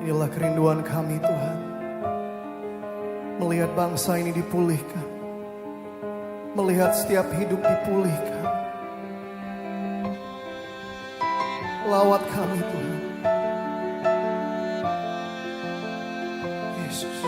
Inilah kerinduan kami Tuhan. Melihat bangsa ini dipulihkan. Melihat setiap hidup dipulihkan. Lawat kami Tuhan. Yesus.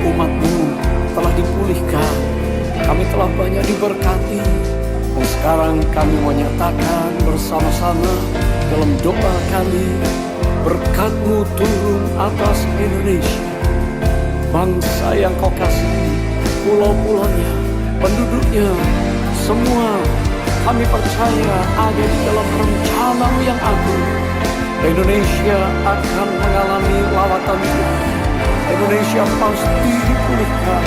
umat-Mu telah dipulihkan, kami telah banyak diberkati. Dan sekarang kami menyatakan bersama-sama dalam doa kami, berkat-Mu turun atas Indonesia, bangsa yang Kau kasihi, pulau-pulaunya, penduduknya, semua kami percaya ada di dalam rencana-Mu yang agung. Indonesia akan mengalami lawatan Tuhan. Indonesia pasti dipulihkan.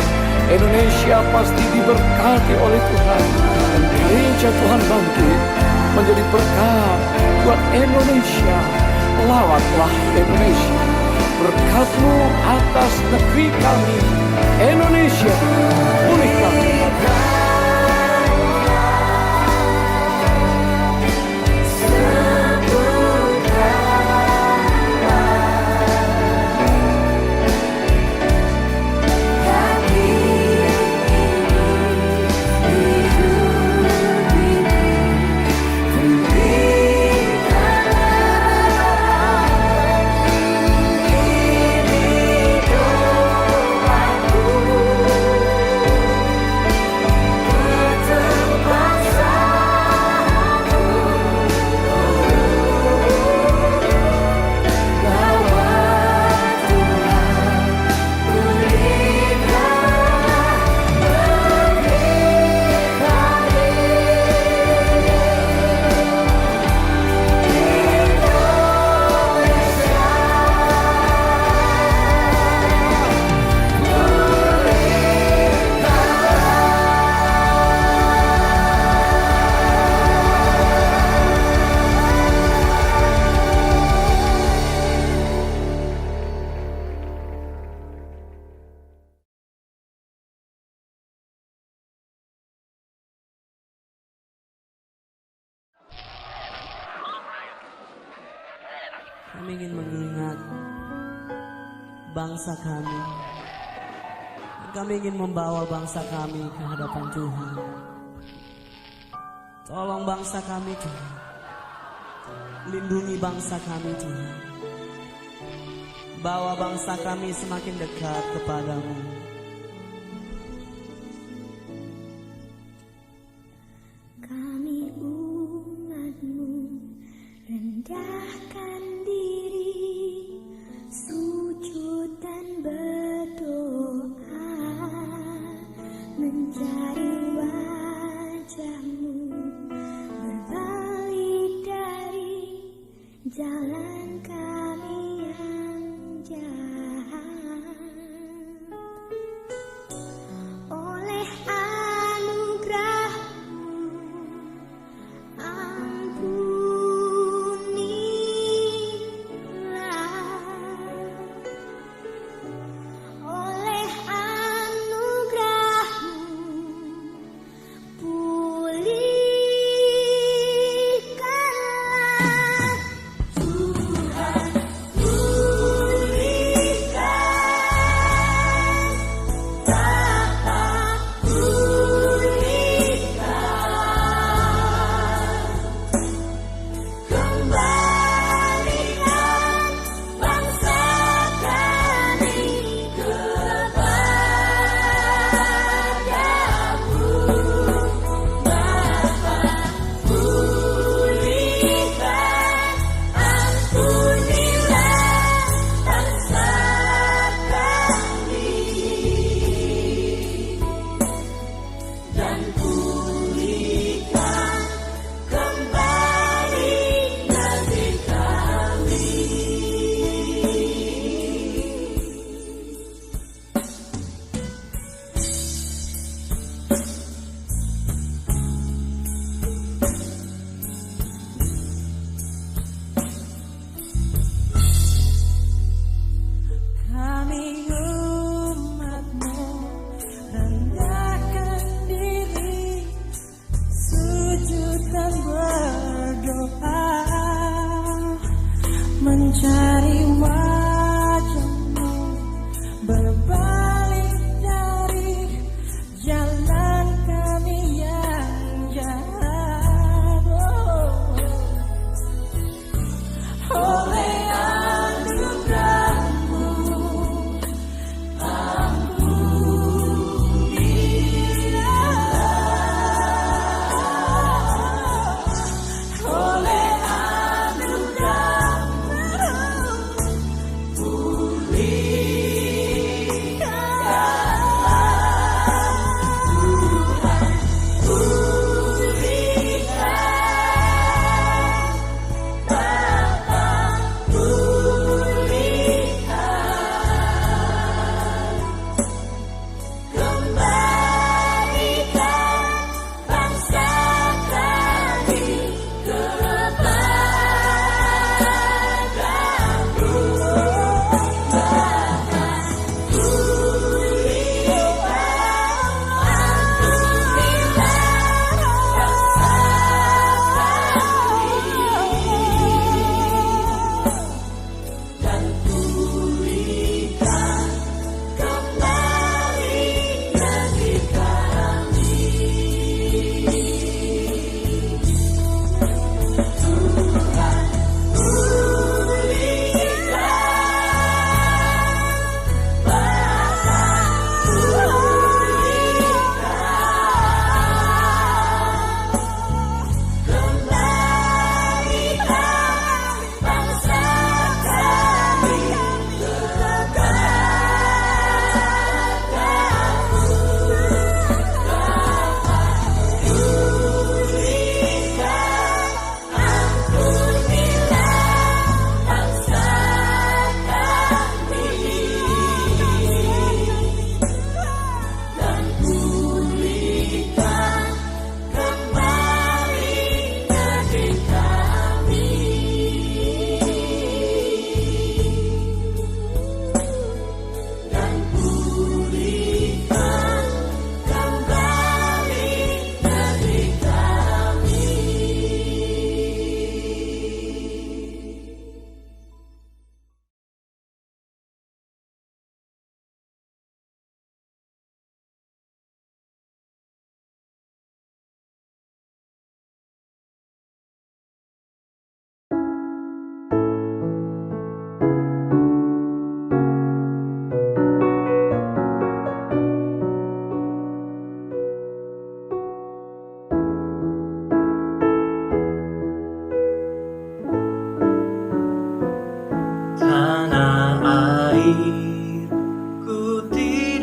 Indonesia pasti diberkati oleh Tuhan. Dan gereja Tuhan bangkit menjadi berkat buat Indonesia. Lawatlah Indonesia. Berkat-Mu atas negeri kami, Indonesia. Pulihkan. Kami ingin mengingat bangsa kami. Kami ingin membawa bangsa kami ke hadapan Tuhan. Tolong bangsa kami Tuhan. Lindungi bangsa kami Tuhan. Bawa bangsa kami semakin dekat kepadamu. Kami umat-Mu rendahkan diri, sujud dan berdoa, mencari wajah-Mu, berbalik dari jalan kami yang jahat.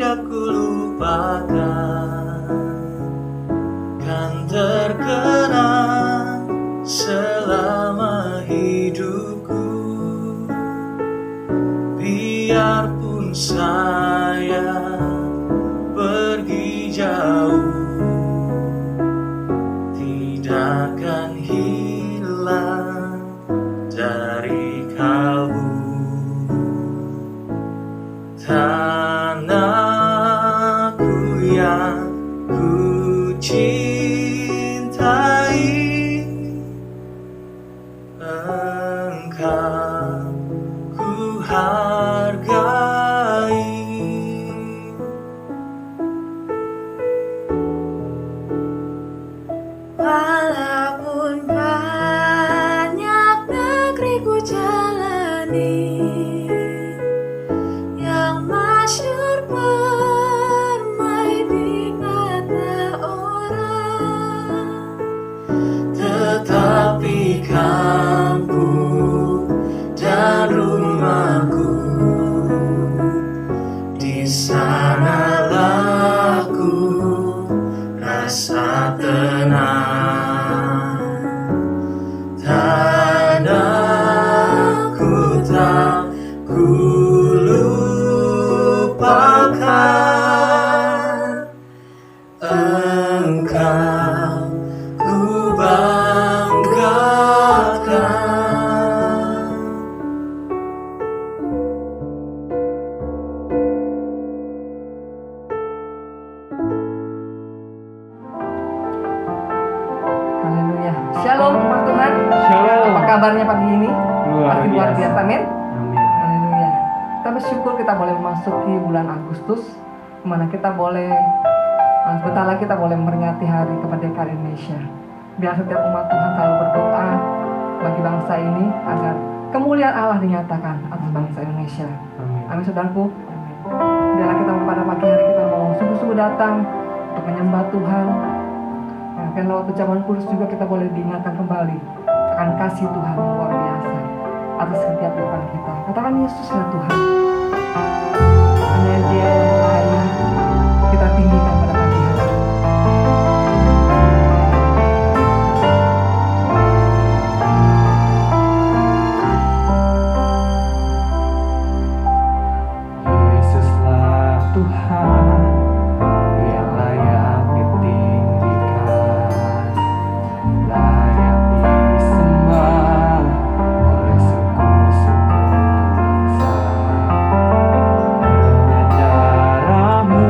tidak kulupakan, kan terkenang selama hidupku. Biarpun saya pergi jauh, tidak akan hilang dari kalbu. Tanahku yang ku cintai, Engkau ku hargai. Walaupun banyak negeri ku jalani, yang masyhur permai di mata orang, Tetapi kampung dan rumahku, di sanalah ku rasa tenang. Tanahku tak ku lupakan, Engkau ku banggakan. Haleluya. Shalom umat Tuhan. Shalom. Apa kabarnya pagi ini? Pasti luar biasa, amin. Amin. Haleluya. Kita bersyukur kita boleh memasuki bulan Agustus, di mana kita boleh sebentar lagi kita boleh memperingati hari kemerdekaan Indonesia. Biar setiap umat Tuhan selalu berdoa bagi bangsa ini agar kemuliaan Allah dinyatakan atas bangsa Indonesia. Amin. Amin, saudaraku. Biarlah kita pada pagi hari kita mau sungguh-sungguh datang untuk menyembah Tuhan. Dan lewat ucapan kudus juga kita boleh diingatkan kembali akan kasih Tuhan yang luar biasa atas setiap kehidupan kita. Katakan Yesuslah Tuhan. Hanya Dia yang layak kita tinggikan pada pagi hari. Yesuslah Tuhan yang layak ditinggikan, layak disembah oleh suku-suku bangsa. Dengan darah-Mu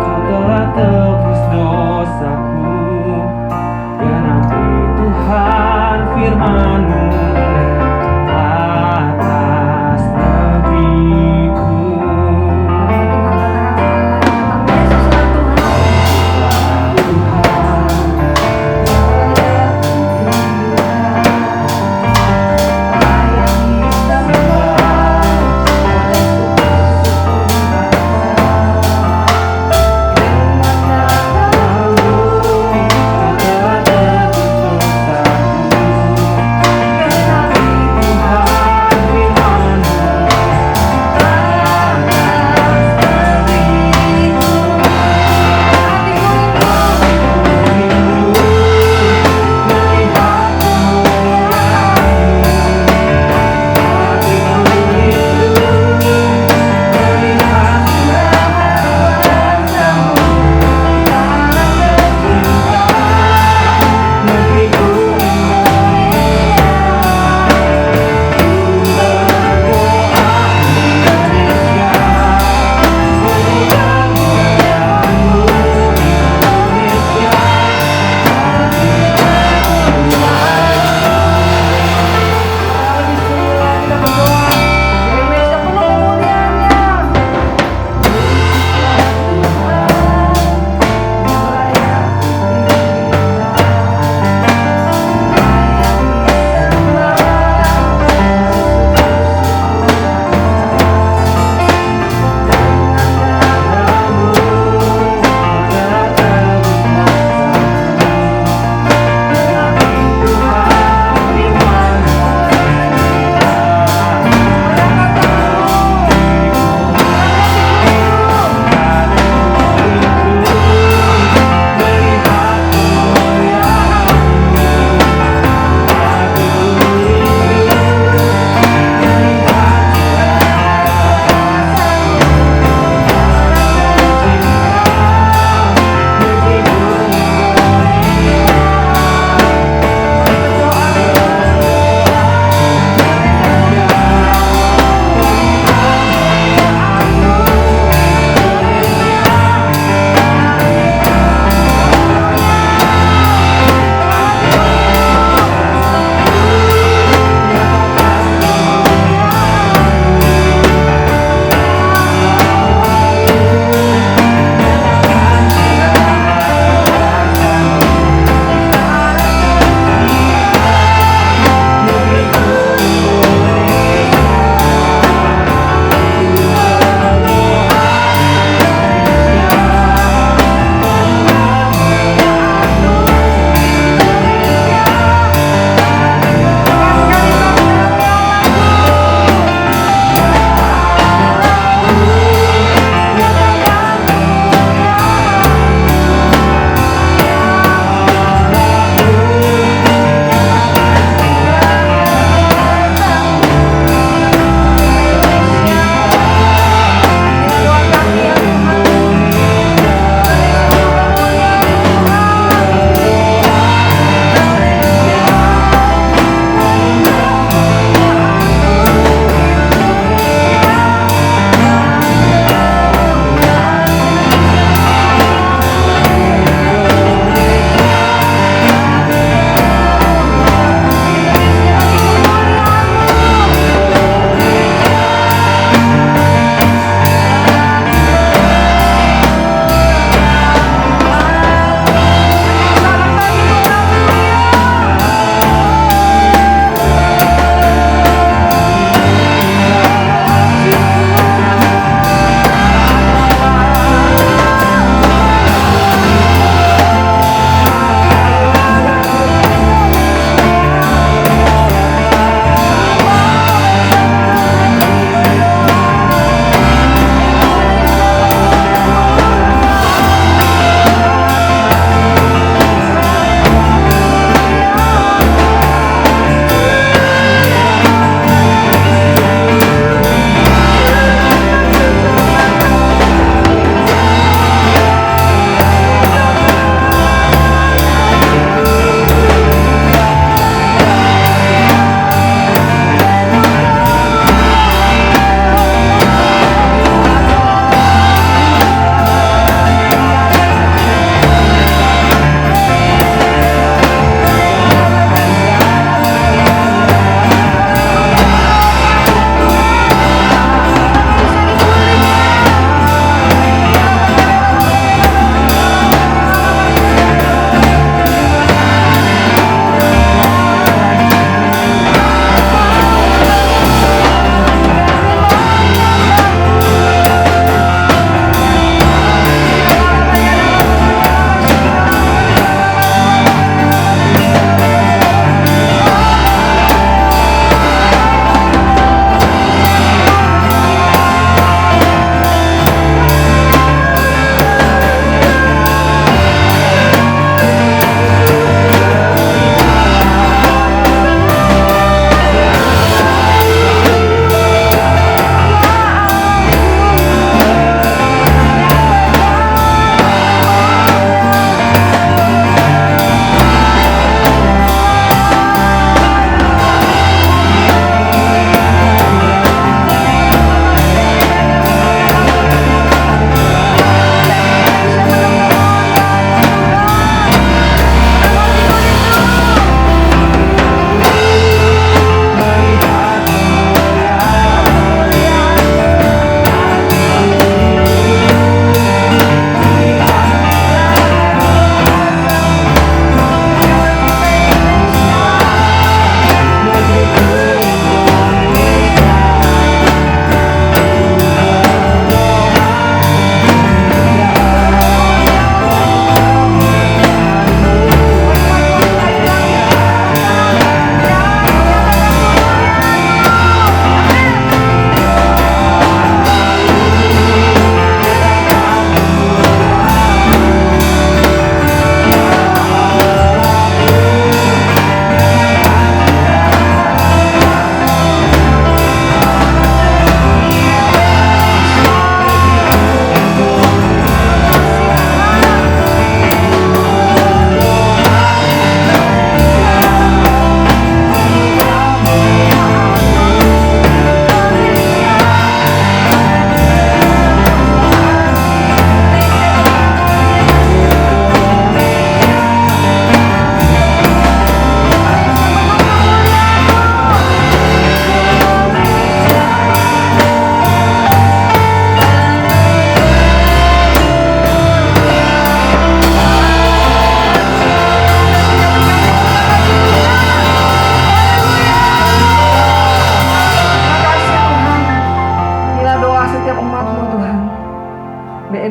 Kau telah tebus dosaku. Genapi Tuhan firman-Mu atas negeriku.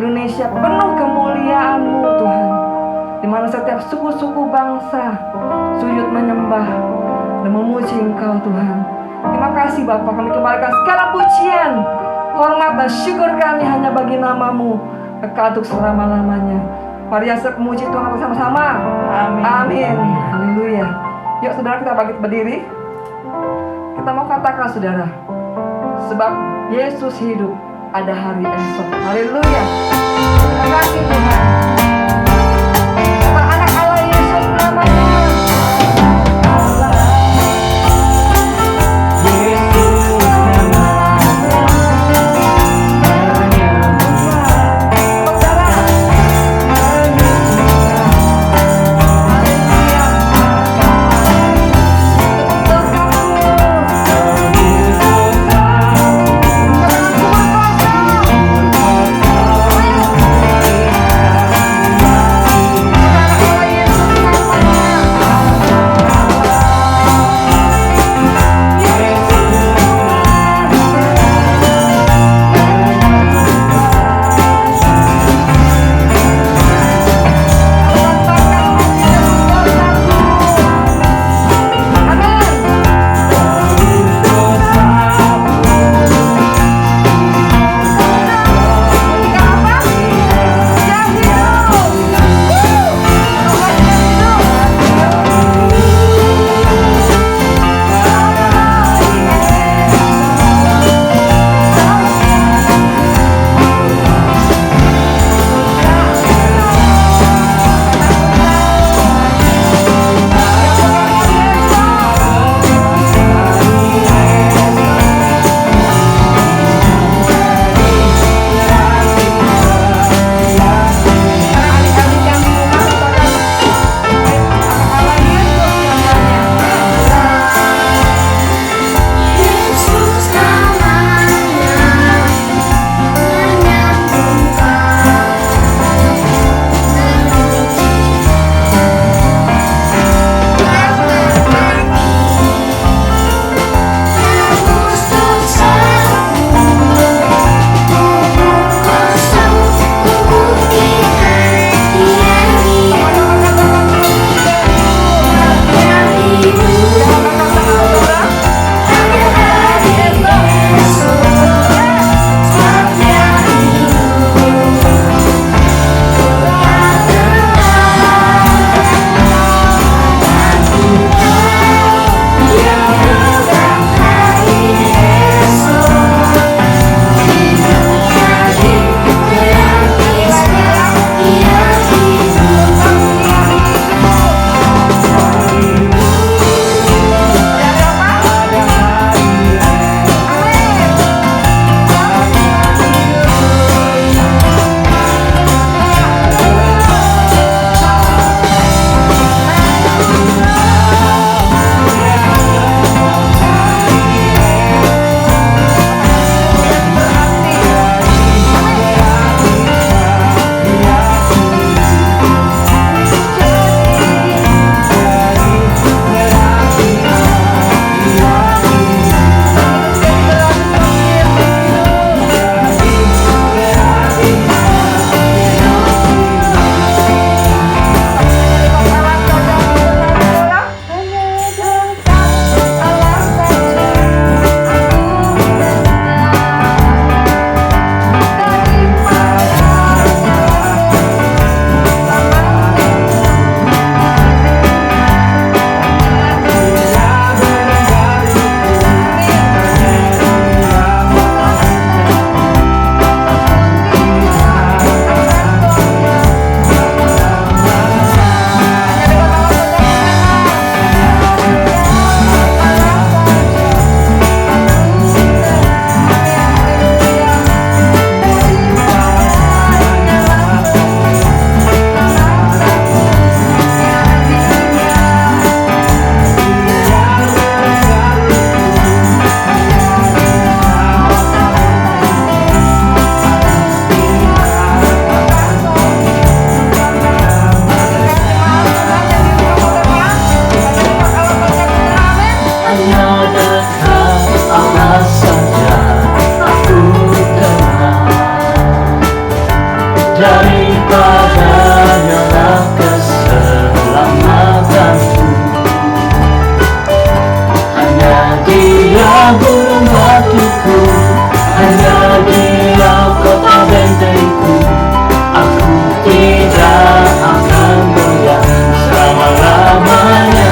Indonesia penuh kemuliaan-Mu Tuhan, di mana setiap suku-suku bangsa sujud menyembah dan memuji Engkau Tuhan. Terima kasih Bapa, kami kembalikan segala pujian, hormat dan syukur kami hanya bagi nama-Mu kekal untuk selama-lamanya. Mari yang memuji Tuhan bersama-sama. Amin. Amin. Haleluya. Yuk saudara, kita bangkit berdiri. Kita mau katakan saudara, sebab Yesus hidup, ada hari esok. Haleluya. Terima kasih Tuhan. Kata anak Allah Yesus namanya. Allah. Yesus namanya menyembuhkan. Saudara. Haleluya. Tepuk tanganmu. Tebus dosaku, Katakan ku berkuasa. daripadanya lah keselamatanku. Hanya Dia burung batuku, hanya Dia kota bentengku. Aku tidak akan goyah selama-lamanya.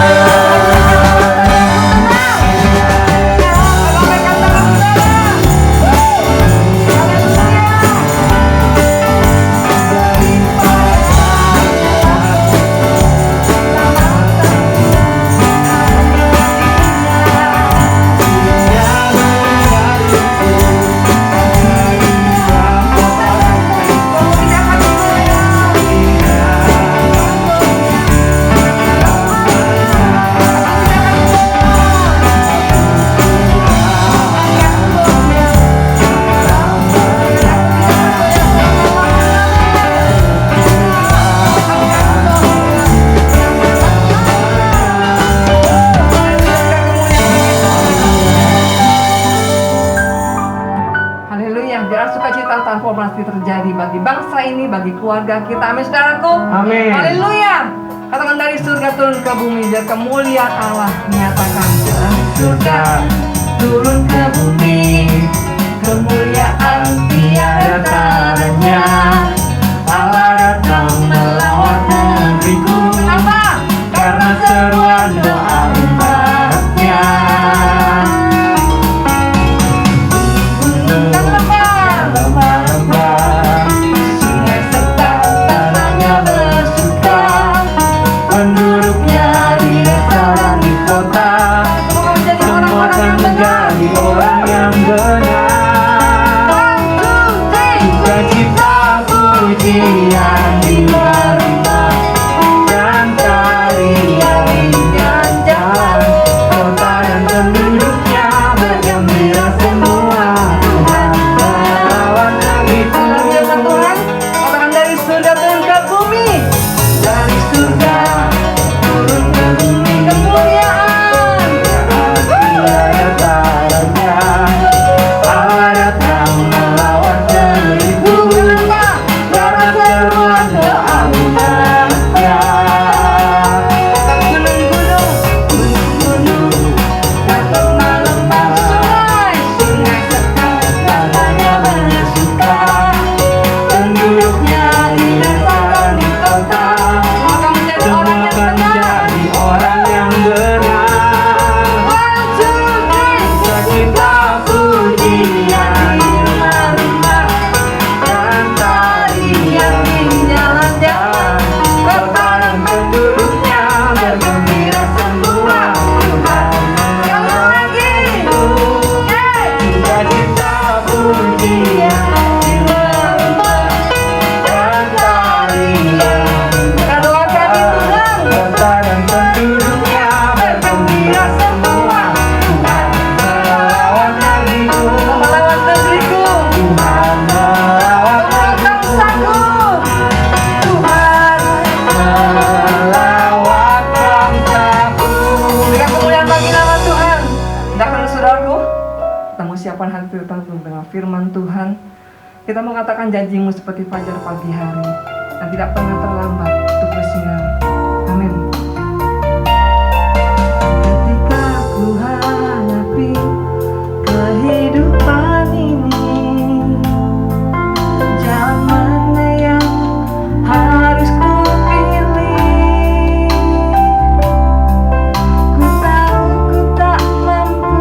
Haleluya, biar sukacita transformasi terjadi bagi bangsa ini, bagi keluarga kita. Amin, saudaraku. Amin. Haleluya. Katakan dari surga turun ke bumi, biar kemuliaan Allah nyatakan. Dari surga turun ke bumi, kemuliaan tiada taranya. Allah datang melawat negeriku. Kenapa? Karena seruan doa umatnya. Dan Lembah-lembah, sungai serta tanahnya bersuka. penduduknya di desa dan di kota, Semua menjadi semua orang-orang akan yang benar. menjadi orang yang benar. Sukacita pujian di rumah dan tarian nyanyian. Kota dan penduduknya bergembira semua. Tuhan melawat negeriku. Firman Tuhan, katakan dari surga turun ke bumi, Dari surga turun ke bumi, kemuliaan. tiada taranya. Allah datang melawat negeriku. Kenapa? Karena seruan doa umatnya. Gunung-gunung, Gunung-gunung dan lembah-lembah, sungai serta tanahnya bersuka. Penduduknya di desa dan di kota, akan menjadi semua orang yang akan benar. menjadi orang yang benar. 1, 2, 3. Sukacita pujian di rumah-rumah dan tarian di jalan-jalan. Kota dan penduduknya bergembira semua. Tuhan Sekali lagi. sukacita pujian di rumah dan tarian. Kedua kali Tuhan. Kota dan penduduknya bergembira semua. Tuhan melawat negeriku. Melawat negeriku, Tuhan melawat negeriku. bangsaku. Tuhan melawat bangsaku. Berikan kemuliaan bagi nama Tuhan. Sedangkan saudaraku, kita mau siapkan hati kita dengan firman Tuhan. Kita mengatakan janjimu seperti fajar pagi hari dan tidak pernah terlambat untuk bersinar. Amin. Ketika ku hadapi kehidupan ini, jalan mana yang harus ku pilih? Ku tahu ku tak mampu,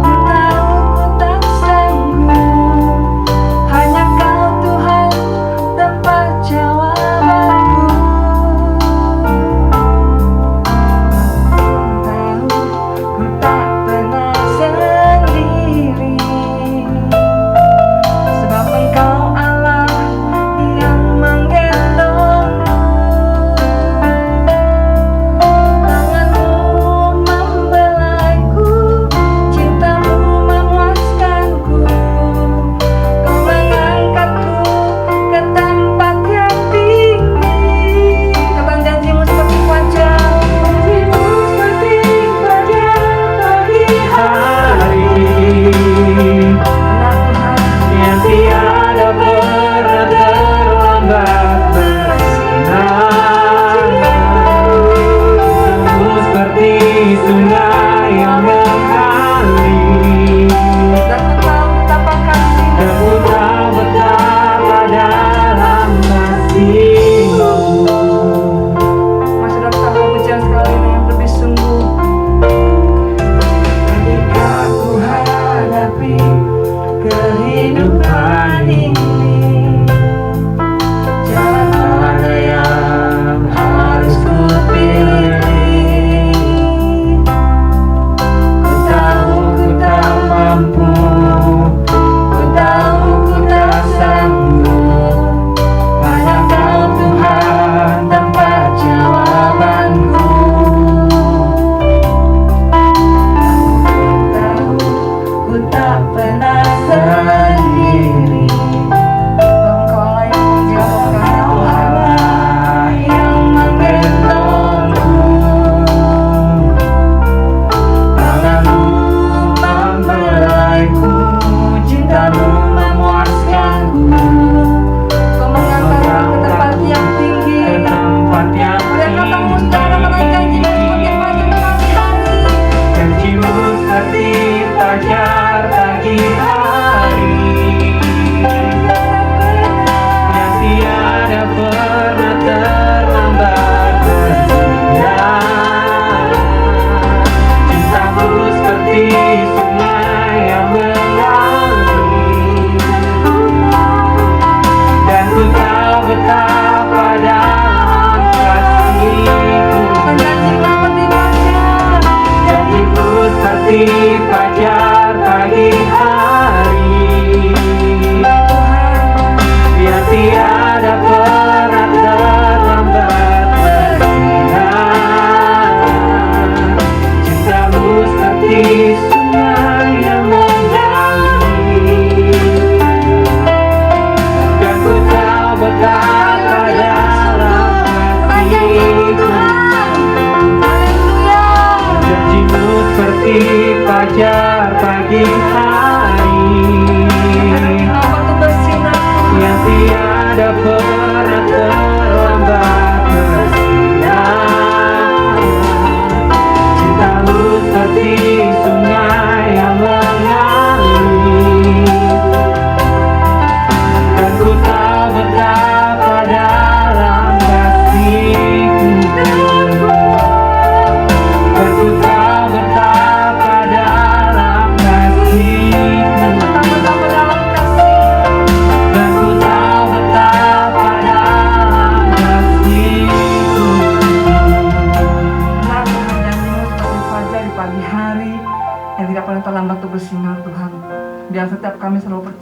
ku tahu ku tak sanggup. Hanya Kau Tuhan tempat jawabanku. Tahu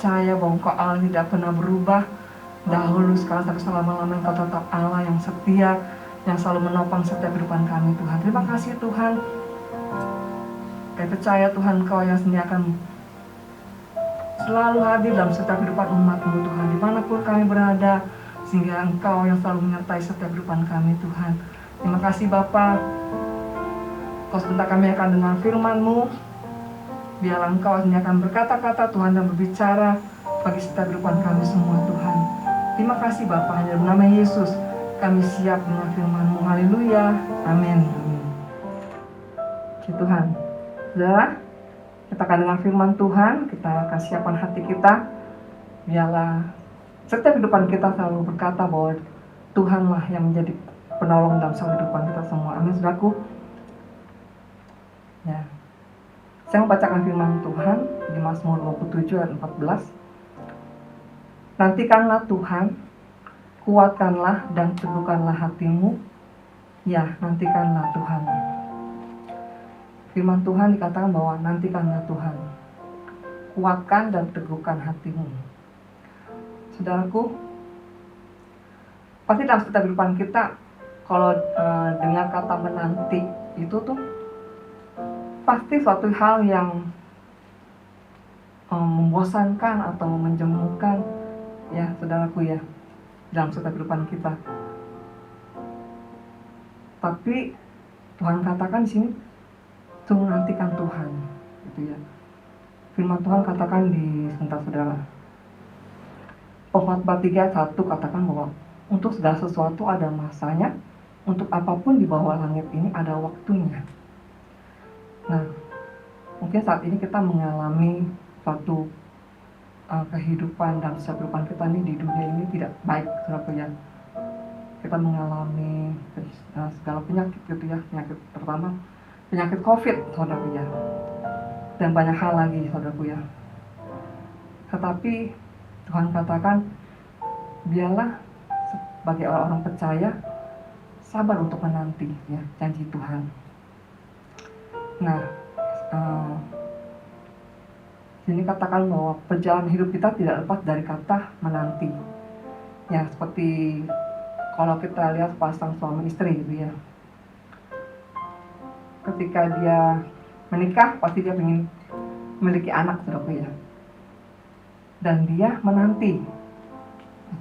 percaya bahwa Engkau Allah tidak pernah berubah. Dahulu, sekarang, sampai selama-lamanya Engkau tetap Allah yang setia, yang selalu menopang setiap kehidupan kami Tuhan. Terima kasih Tuhan. Kami percaya Tuhan Engkau yang sendiri akan selalu hadir dalam setiap kehidupan umat-Mu Tuhan, dimanapun kami berada, sehingga Engkau yang selalu menyertai setiap kehidupan kami Tuhan. Terima kasih Bapa. Kau sebentar kami akan dengar firman-Mu. Biarlah Engkau sendiri akan berkata-kata Tuhan dan berbicara bagi setiap kehidupan kami semua Tuhan. Terima kasih Bapa, hanya dalam nama Yesus kami siap dengan firman-Mu. Haleluya. Amin. Puji Tuhan. Saudara, kita akan dengar firman Tuhan. Kita akan siapkan hati kita. Biarlah setiap kehidupan kita selalu berkata bahwa Tuhanlah yang menjadi penolong dalam setiap kehidupan kita semua. Amin, saudaraku. Ya. Saya membacakan firman Tuhan di Mazmur 27 ayat 14. Nantikanlah Tuhan, kuatkanlah dan teguhkanlah hatimu. Ya, nantikanlah Tuhan. Firman Tuhan dikatakan bahwa nantikanlah Tuhan, kuatkan dan teguhkan hatimu. Saudaraku, pasti dalam setiap kehidupan kita, kalau dengar kata menanti itu tuh pasti suatu hal yang membosankan atau menjemukan, ya saudaraku ya, dalam setiap kehidupan kita. Tapi Tuhan katakan di sini, tunggu nantikan Tuhan, gitu ya. Firman Tuhan katakan di sebentar saudara. Pengkhotbah 3:1 katakan bahwa untuk segala sesuatu ada masanya, untuk apapun di bawah langit ini ada waktunya. Nah, mungkin saat ini kita mengalami suatu kehidupan dan kehidupan kita ini di dunia ini tidak baik, saudaraku ya. Kita mengalami segala penyakit gitu ya, penyakit pertama penyakit COVID, saudaraku ya, dan banyak hal lagi, saudaraku ya. Tetapi Tuhan katakan, biarlah sebagai orang-orang percaya sabar untuk menanti ya janji Tuhan. Nah, sini katakan bahwa perjalanan hidup kita tidak lepas dari kata menanti. Ya, seperti kalau kita lihat pasang suami istri gitu ya. Ketika dia menikah, pasti dia ingin memiliki anak, saudaraku ya. Dan dia menanti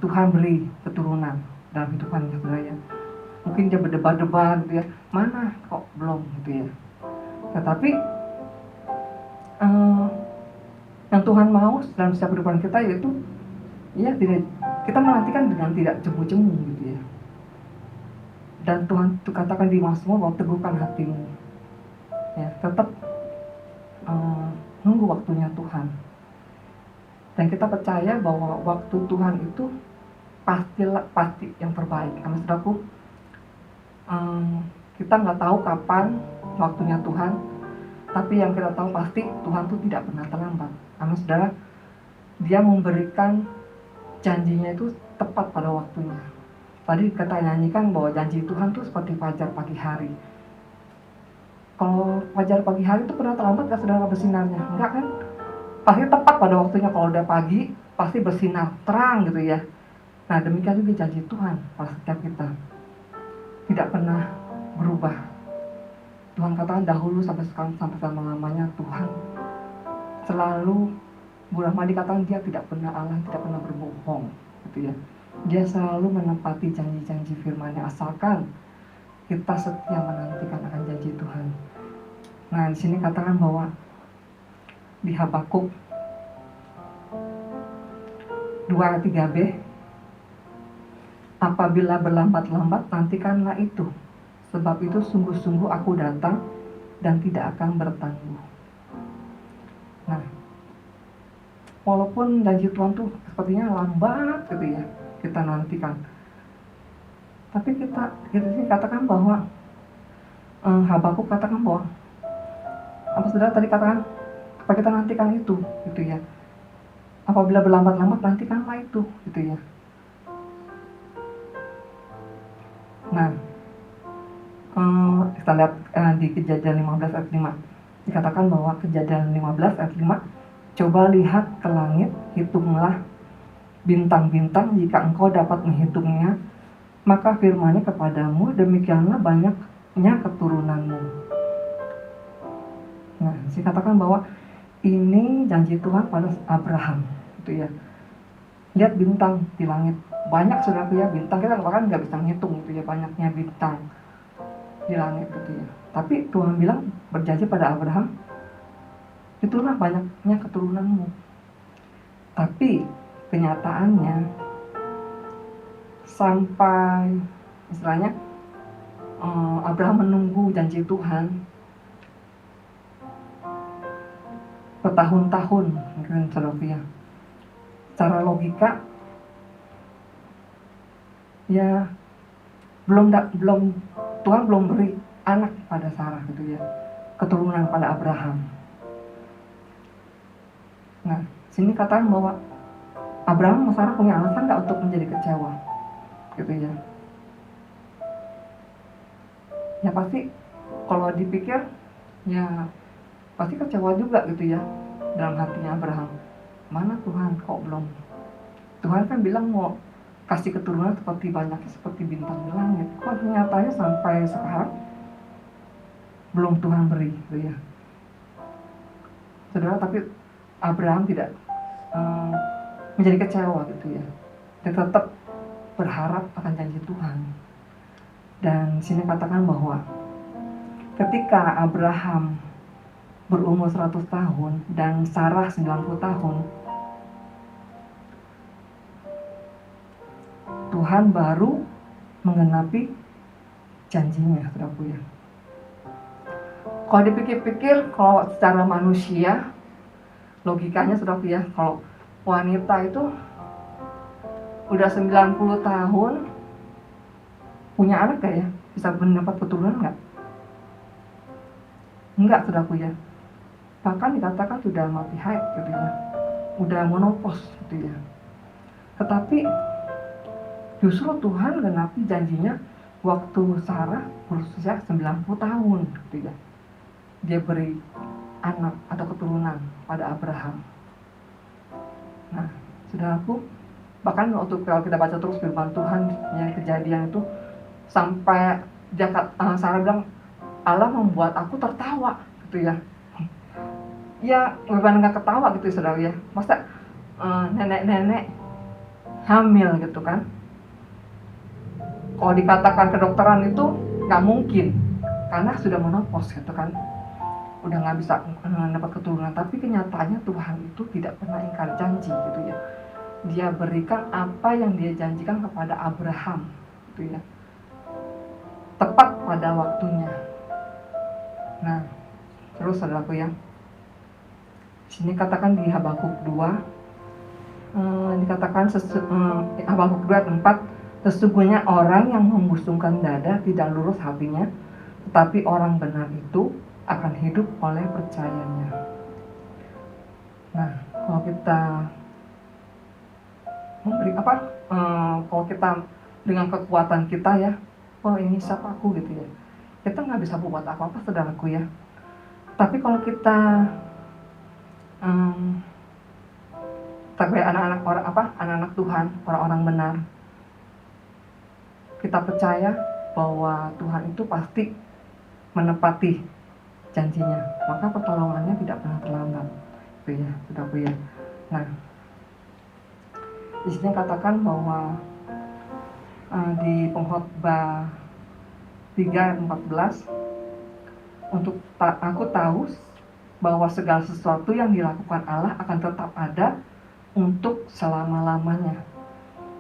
Tuhan beri keturunan dalam hidupannya, saudara ya. Mungkin dia berdebar-debar gitu ya, mana kok belum gitu ya. Tetapi yang Tuhan mau dalam setiap kehidupan kita yaitu ya tidak, kita menantikan dengan tidak jemu-jemu gitu ya. Dan Tuhan itu katakan di Mazmur bahwa teguhkan hatimu. Ya, tetap nunggu waktunya Tuhan. Dan kita percaya bahwa waktu Tuhan itu pasti yang terbaik. Karena saudaraku, kita nggak tahu kapan waktunya Tuhan, tapi yang kita tahu pasti Tuhan itu tidak pernah terlambat. Karena saudara, Dia memberikan janjinya itu tepat pada waktunya. Tadi kita nyanyikan bahwa janji Tuhan itu seperti fajar pagi hari. Kalau fajar pagi hari itu pernah terlambat nggak saudara bersinarnya? Enggak kan? Pasti tepat pada waktunya. Kalau udah pagi pasti bersinar terang gitu ya. Nah, demikian juga janji Tuhan pada setiap kita, tidak pernah berubah. Tuhan katakan dahulu sampai sekarang sampai selama-lamanya Tuhan selalu, Bu Rahmadi katakan dia tidak pernah Allah, tidak pernah berbohong gitu ya. Dia selalu menepati janji-janji firman-Nya asalkan kita setia menantikan akan janji Tuhan. Nah, di sini katakan bahwa di Habakuk 2:3b, apabila berlambat-lambat nantikanlah itu, sebab itu sungguh-sungguh aku datang dan tidak akan bertangguh. Nah, walaupun janji Tuhan tuh sepertinya lambat gitu ya, kita nantikan. Tapi kita sini katakan bahwa Habakuk katakan bahwa apa saudara tadi katakan apa kita nantikan itu gitu ya. Apabila berlambat-lambat nantikanlah itu gitu ya. Nah, kita lihat di Kejadian 15 ayat 5 dikatakan bahwa Kejadian 15 ayat 5, coba lihat ke langit hitunglah bintang-bintang jika engkau dapat menghitungnya, maka firman-Nya kepadamu, demikianlah banyaknya keturunanmu. Nah, saya katakan bahwa ini janji Tuhan pada Abraham, gitu ya. Lihat bintang di langit, banyak saudaraku ya, bintang kita bahkan nggak bisa ngitung, gitu ya, banyaknya bintang di langit, gitu ya. Tapi Tuhan bilang, berjanji pada Abraham, itulah banyaknya keturunanmu. Tapi kenyataannya sampai istilahnya Abraham menunggu janji Tuhan bertahun-tahun, mungkin saudaraku ya. Secara logika ya belum Tuhan belum beri anak pada Sarah, gitu ya, keturunan pada Abraham. Nah, sini katakan bahwa Abraham sama Sarah punya alasan nggak untuk menjadi kecewa, gitu ya. Ya pasti kalau dipikir ya pasti kecewa juga, gitu ya, dalam hatinya Abraham. Mana Tuhan, kok belum? Tuhan kan bilang mau kasih keturunan seperti bintang di langit. Kok nyatanya sampai sekarang belum Tuhan beri, gitu ya. Saudara, tapi Abraham tidak menjadi kecewa, gitu ya. Dia tetap berharap akan janji Tuhan. Dan sini katakan bahwa ketika Abraham berumur 100 tahun dan Sarah 90 tahun, Tuhan baru menggenapi janjinya, saudaraku ya. Kalau dipikir-pikir, kalau secara manusia, logikanya saudaraku ya, kalau wanita itu udah 90 tahun punya anak gak ya? Bisa mendapat keturunan gak? Enggak, saudaraku ya. Bahkan dikatakan sudah mati haid, gitu ya, udah menopause, gitu ya. Tetapi justru Tuhan genapi janjinya waktu Sarah berusia 90 tahun, gitu ya. Dia beri anak atau keturunan pada Abraham. Nah, saudaraku, bahkan waktu kalau kita baca terus firman Tuhan yang kejadian itu sampai Sarah bilang, Allah membuat aku tertawa, gitu ya. Ya, bukan nggak ketawa, gitu saudara ya. Masa nenek-nenek hamil, gitu kan. Kalau dikatakan kedokteran itu nggak mungkin, karena sudah menopause, gitu kan. Udah nggak bisa dapat keturunan. Tapi kenyataannya Tuhan itu tidak pernah ingkar janji, gitu ya. Dia berikan apa yang dia janjikan kepada Abraham, gitu ya, tepat pada waktunya. Nah, terus saudaraku ya, sini katakan di Habakuk 2, dikatakan Habakuk 2:4, sesungguhnya orang yang membusungkan dada tidak lurus hatinya, tetapi orang benar itu akan hidup oleh percayanya. Nah, kalau kita memberi kalau kita dengan kekuatan kita ya, oh ini siapa aku, gitu ya, kita nggak bisa buat apa-apa, saudaraku ya. Tapi kalau kita sebagai anak-anak Tuhan, orang-orang benar, kita percaya bahwa Tuhan itu pasti menepati janjinya, maka pertolongannya tidak pernah terlambat, gitu ya, saudaraku ya. Nah, di sini katakan bahwa di Pengkhotbah 3:14, aku tahu bahwa segala sesuatu yang dilakukan Allah akan tetap ada untuk selama-lamanya.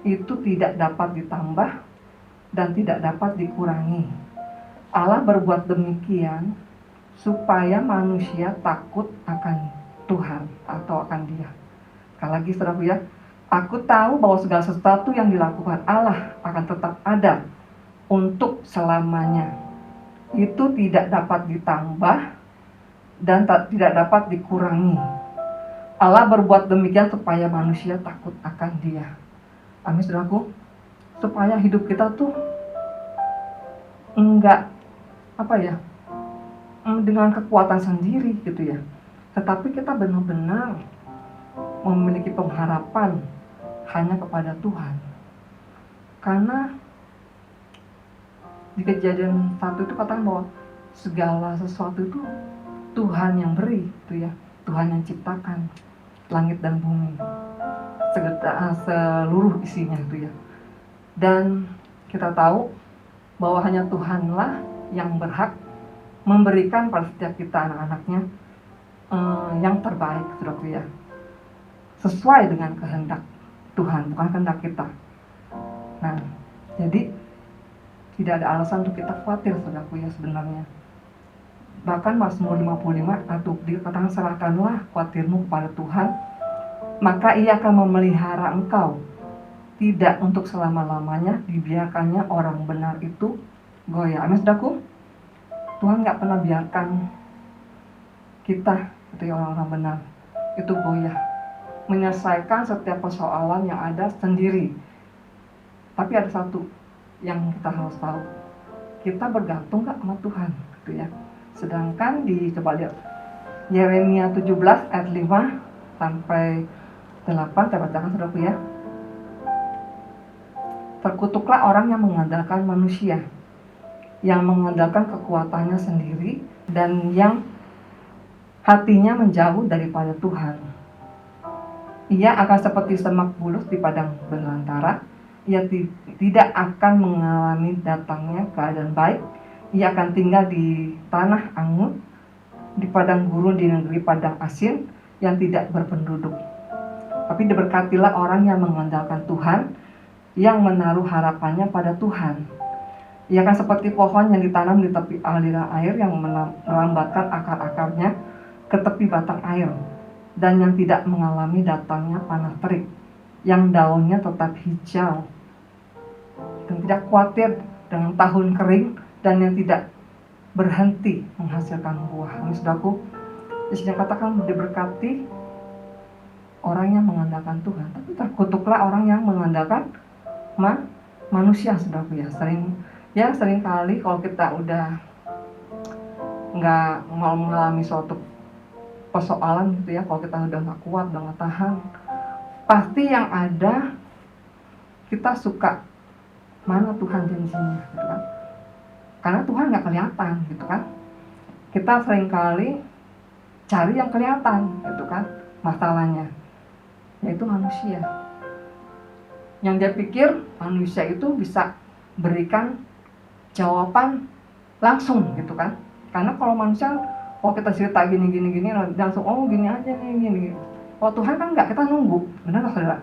Itu tidak dapat ditambah dan tidak dapat dikurangi. Allah berbuat demikian supaya manusia takut akan Tuhan atau akan Dia. Sekali lagi saudaraku ya, aku tahu bahwa segala sesuatu yang dilakukan Allah akan tetap ada untuk selamanya. Itu tidak dapat ditambah dan tidak dapat dikurangi. Allah berbuat demikian supaya manusia takut akan Dia. Amin, saudaraku. Supaya hidup kita tuh enggak dengan kekuatan sendiri, gitu ya. Tetapi kita benar-benar memiliki pengharapan hanya kepada Tuhan. Karena di Kejadian 1 itu katakan bahwa segala sesuatu itu Tuhan yang beri, itu ya, Tuhan yang ciptakan langit dan bumi, seluruh isinya itu ya. Dan kita tahu bahwa hanya Tuhanlah yang berhak memberikan pada setiap kita anak-anaknya yang terbaik, saudaraku ya, sesuai dengan kehendak Tuhan, bukan kehendak kita. Nah, jadi tidak ada alasan untuk kita khawatir, saudaraku ya, sebenarnya. Bahkan Mazmur 55 atau dikatakan, serahkanlah khawatirmu kepada Tuhan, maka Ia akan memelihara engkau. Tidak untuk selama-lamanya dibiarkannya orang benar itu goyah. Amin, saudaraku. Tuhan nggak pernah biarkan kita, itu ya, orang-orang benar, itu goyah, menyelesaikan setiap persoalan yang ada sendiri. Tapi ada satu yang kita harus tahu, kita bergantung nggak sama Tuhan, gitu ya. Sedangkan coba lihat Yeremia 17 ayat 5 sampai 8, saya bacakan, saudaraku ya. Terkutuklah orang yang mengandalkan manusia, yang mengandalkan kekuatannya sendiri, dan yang hatinya menjauh daripada Tuhan. Ia akan seperti semak bulus di padang belantara. Ia tidak akan mengalami datangnya keadaan baik. Ia akan tinggal di tanah anggun, di padang gurun, di negeri padang asin yang tidak berpenduduk. Tapi diberkatilah orang yang mengandalkan Tuhan, yang menaruh harapannya pada Tuhan. Ia akan seperti pohon yang ditanam di tepi aliran air, yang melambatkan akar-akarnya ke tepi batang air, dan yang tidak mengalami datangnya panas terik, yang daunnya tetap hijau, dan tidak khawatir dengan tahun kering, dan yang tidak berhenti menghasilkan buah. Ini saudaraku, disini katakan diberkati orang yang mengandalkan Tuhan, tapi terkutuklah orang yang mengandalkan manusia, saudaraku ya. Sering kali kalau kita udah nggak mau mengalami suatu persoalan gitu ya, kalau kita udah nggak kuat, udah nggak tahan, pasti yang ada kita suka mana Tuhan janjinya, gitu kan? Karena Tuhan nggak kelihatan, gitu kan? Kita sering kali cari yang kelihatan, gitu kan? Masalahnya, yaitu manusia. Yang dia pikir manusia itu bisa berikan jawaban langsung, gitu kan? Karena kalau manusia, kalau kita cerita gini langsung, oh gini aja nih, gini. Kalau Tuhan kan enggak, kita nunggu. Benar nggak, saudara?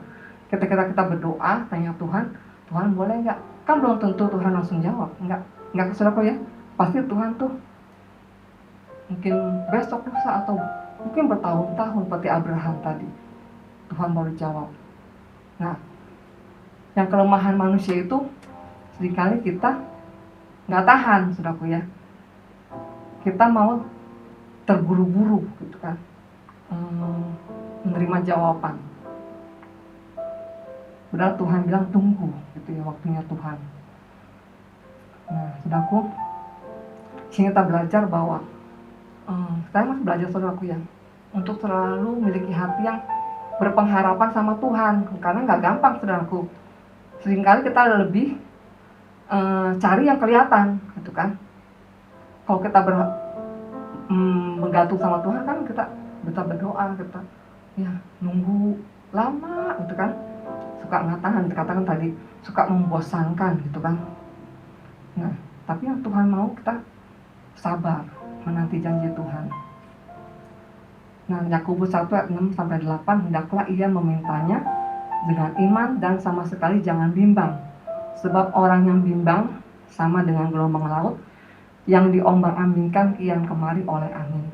Ketika kita berdoa, tanya Tuhan boleh nggak? Kan belum tentu Tuhan langsung jawab. Enggak, saudara ya. Pasti Tuhan tuh mungkin besok lusa atau mungkin bertahun-tahun seperti Abraham tadi, Tuhan baru jawab. Nah, yang kelemahan manusia itu seringkali kita nggak tahan, saudaraku ya. Kita mau terburu-buru, gitu kan, menerima jawaban. Padahal Tuhan bilang tunggu, gitu ya, waktunya Tuhan. Nah, saudaraku, sini kita belajar bahwa saya masih belajar, saudaraku ya, untuk selalu memiliki hati yang berpengharapan sama Tuhan. Karena nggak gampang, saudaraku. Seringkali kita lebih cari yang kelihatan, gitu kan. Kalau kita bergantung sama Tuhan kan kita berdoa, kita ya nunggu lama, gitu kan. Suka nggak tahan, dikatakan tadi suka membosankan, gitu kan. Nah, tapi yang Tuhan mau kita sabar menanti janji Tuhan. Nah, Yakobus 1 ayat 6 sampai 8, hendaklah ia memintanya dengan iman dan sama sekali jangan bimbang. Sebab orang yang bimbang sama dengan gelombang laut yang diombang-ambingkan kian kemari oleh angin.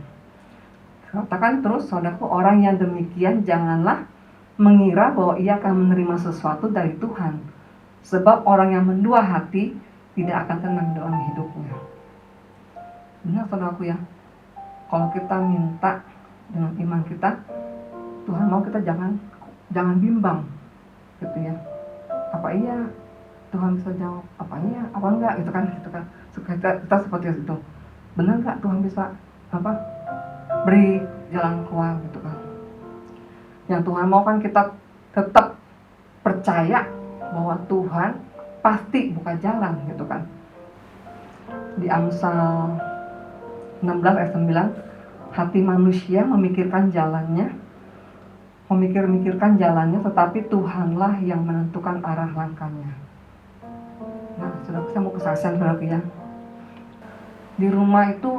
Katakan terus, saudaraku, orang yang demikian janganlah mengira bahwa ia akan menerima sesuatu dari Tuhan. Sebab orang yang mendua hati tidak akan tenang dalam hidupnya. Benar, saudaraku ya. Kalau kita minta dengan iman kita, Tuhan mau kita jangan bimbang, gitu ya. Apa iya Tuhan bisa jawab? Apa iya? Apa enggak? Gitu kan? Kita seperti itu. Benar nggak Tuhan bisa beri jalan keluar, gitu kan? Yang Tuhan mau kan kita tetap percaya bahwa Tuhan pasti buka jalan gitu kan. Di Amsal 16 ayat 9, hati manusia memikirkan jalannya, tetapi Tuhanlah yang menentukan arah langkahnya. Nah, saudara, saya mau kesaksian saudara ya. Di rumah itu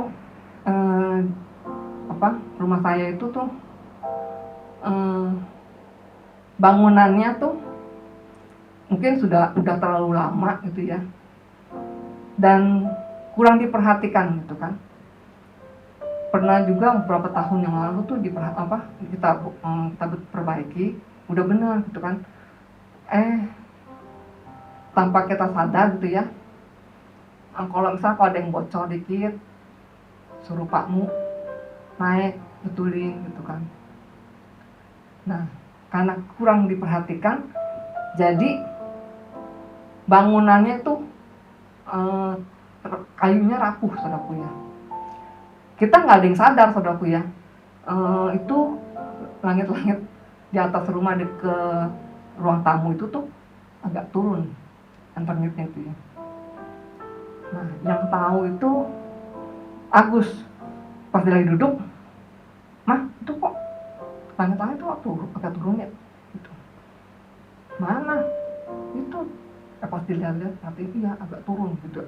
rumah saya itu tuh bangunannya tuh mungkin sudah terlalu lama gitu ya, dan kurang diperhatikan gitu kan. Pernah juga beberapa tahun yang lalu tuh kita perbaiki, udah benar gitu kan. Tanpa kita sadar gitu ya, kalau ada yang bocor dikit, suruh Pakmu naik betulin gitu kan. Nah, karena kurang diperhatikan, jadi bangunannya tuh kayunya rapuh, saudaraku ya. Kita nggak ada yang sadar, saudaraku ya. Itu langit-langit di atas rumah ke ruang tamu itu tuh agak turun internetnya itu ya. Nah, yang tahu itu Agus. Pas dia lagi duduk, "Mah, itu kok langit-langit tuh agak turun ya?" Gitu. "Mana?" "Itu." Pas dilihat-lihat, nanti iya agak turun gitu,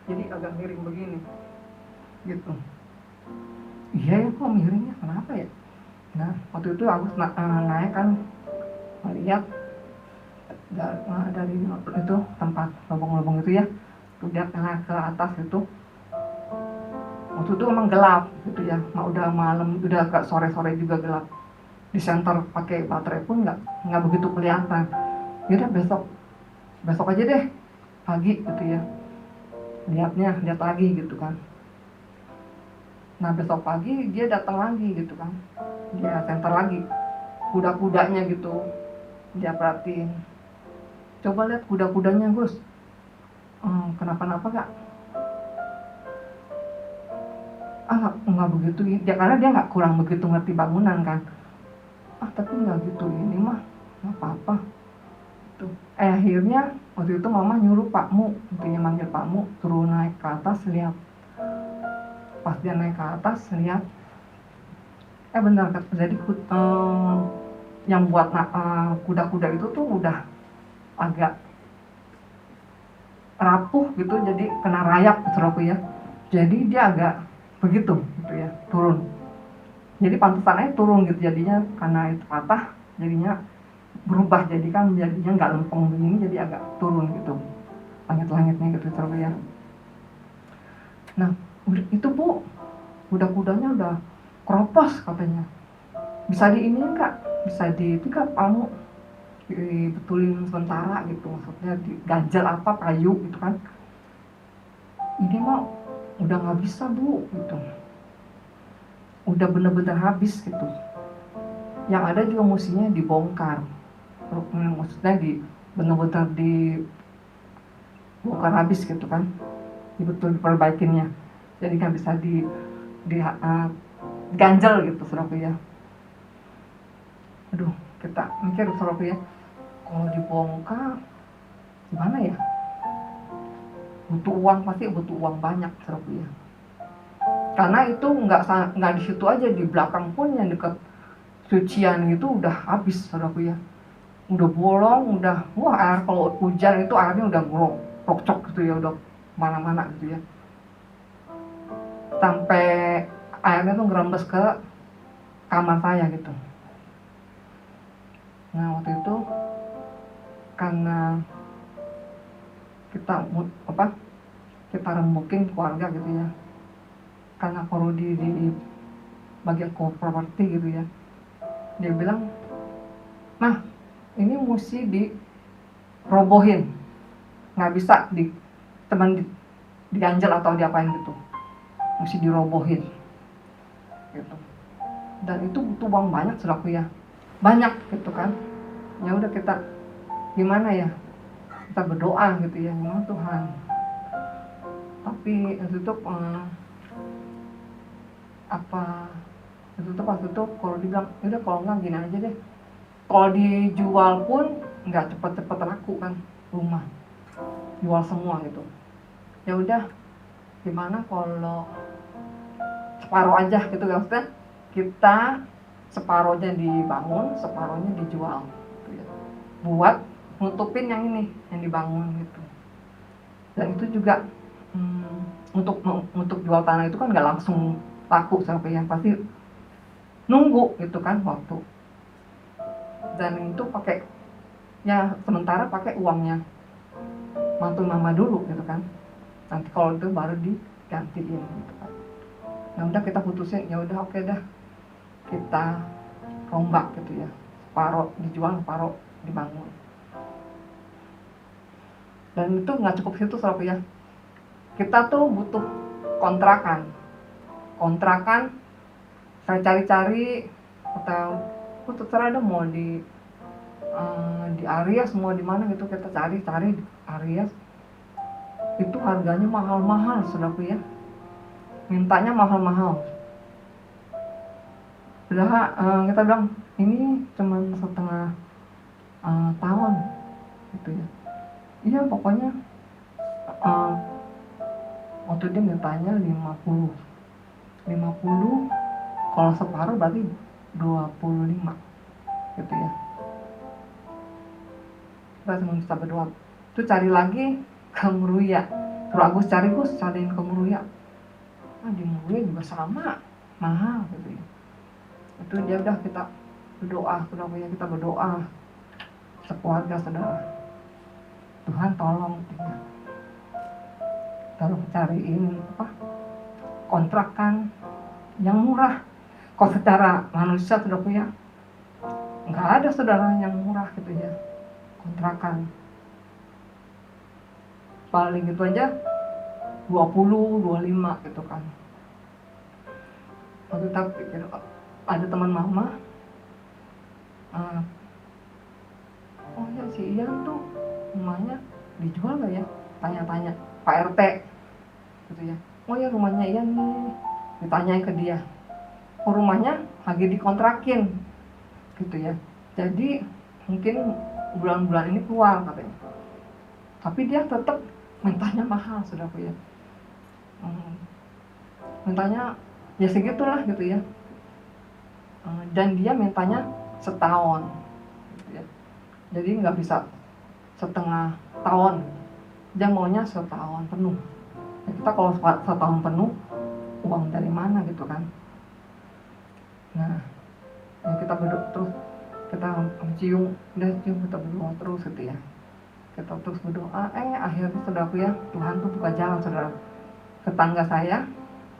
jadi agak miring begini gitu. "Iya ya, kok miringnya, kenapa ya?" Nah, waktu itu Agus naik kan, melihat dari itu tempat lubang-lubang itu ya, tuh dia naik ke atas itu. Waktu itu emang gelap gitu ya, udah malam, udah agak sore-sore juga gelap. Di senter pakai baterai pun nggak begitu kelihatan. Yaudah besok aja deh pagi gitu ya, lihat lagi gitu kan. Nah, besok pagi dia datang lagi gitu kan, dia senter lagi, kuda-kudanya gitu dia perhatiin. "Coba lihat kuda-kudanya, Gus, kenapa-napa gak?" Nggak begitu dia, karena dia kurang begitu ngerti bangunan kan. Tapi nggak gitu, ini mah nggak apa-apa tuh. Akhirnya waktu itu mama nyuruh Pakmu, intinya manggil Pakmu, suruh naik ke atas lihat. Pas dia naik ke atas lihat, benar, jadi yang buat kuda-kuda itu tuh udah agak rapuh gitu, jadi kena rayap gitu ya. Jadi dia agak begitu gitu ya, turun. Jadi pantesannya turun gitu, jadinya karena itu patah, jadinya berubah, jadi kan jadinya nggak lempeng begini, jadi agak turun gitu langit-langitnya gitu ya. Nah, itu Bu, kuda-kudanya udah keropos katanya. Bisa diiniin Kak, bisa Kak, kamu dibetulin sementara gitu, maksudnya diganjel kayu gitu kan. Ini mah udah nggak bisa Bu gitu, udah bener-bener habis gitu. Yang ada juga mestinya dibongkar, maksudnya bener-bener dibongkar habis gitu kan, diperbaikinnya, jadi nggak bisa ganjel gitu, saudaraku ya. Aduh, kita mikir, saudaraku ya, kalau dibongkar gimana ya, pasti butuh uang banyak, saudaraku ya. Karena itu nggak di situ aja, di belakang pun yang dekat sucian itu udah habis, saudaraku ya. Udah bolong, air kalau hujan itu airnya udah ngerocok gitu ya, udah mana-mana gitu ya. Sampai airnya tuh ngerembes ke kamar saya gitu. Nah, waktu itu karena kita rembukin keluarga gitu ya, karena Korudi di bagian properti gitu ya, dia bilang, "Nah, ini mesti dirobohin, nggak bisa diganjel atau diapain gitu, mesti dirobohin gitu." Dan itu butuh uang banyak, saudaraku ya, banyak gitu kan. Ya udah, kita gimana ya, kita berdoa gitu ya, memang Tuhan. Tapi waktu itu kalau dibilang, udah kalau enggak gini aja deh, kalau dijual pun nggak cepet-cepet laku kan rumah, jual semua gitu. Ya udah, gimana kalau separuh aja gitu kan, maksudnya kita separohnya dibangun, separohnya dijual gitu ya, buat nutupin yang ini yang dibangun gitu. Dan itu juga untuk jual tanah itu kan nggak langsung laku sampai yang pasti nunggu gitu kan waktu. Dan itu pakai ya sementara pakai uangnya mantu mama dulu gitu kan. Nanti kalau itu baru digantiin gitu kan. Ya udah kita putusin, ya udah oke dah, kita rombak gitu ya, separuh dijual, separuh dibangun. Dan itu nggak cukup situ Sob ya, kita tuh butuh kontrakan. Saya cari-cari, atau terserah ada mau di Arias, mau di mana gitu, kita cari di Arias. Itu harganya mahal-mahal Sob ya, mintanya mahal-mahal. Udah kita bilang ini cuman setengah tahun gitu ya. Iya pokoknya waktu dia mintanya 50, kalau separuh berarti 25 gitu ya. Kita cuma bisa berdoa. Itu cari lagi ke Meruya. Terus Agus cariin ke Meruya. Di Meruya juga sama, mahal gitu ya. Itu dia udah kita berdoa, kita berdoa sekeluarga saudara. Tuhan tolong ya. Tolong cariin kontrakan yang murah. Kalau secara manusia sudah punya nggak ada saudara yang murah gitu ya, kontrakan paling gitu aja 20-25 gitu kan. Waktu tapi ada teman mama, oh ya si Ian tuh rumahnya dijual gak ya, tanya-tanya Pak RT gitu ya. Oh ya rumahnya Ian nih, ditanyain ke dia. Oh rumahnya lagi dikontrakin gitu ya, jadi mungkin bulan-bulan ini keluar katanya. Tapi dia tetap mintanya mahal saudaraku ya, mintanya ya segitulah gitu ya. Dan dia mintanya setahun gitu ya. Jadi nggak bisa setengah tahun, dia maunya setahun penuh. Ya, kita kalau setahun penuh uang dari mana gitu kan. Nah ya kita berdoa terus, kita cium kita berdoa terus gitu ya. Kita terus berdoa, akhirnya saudaraku ya, Tuhan tuh buka jalan saudara. Tetangga saya,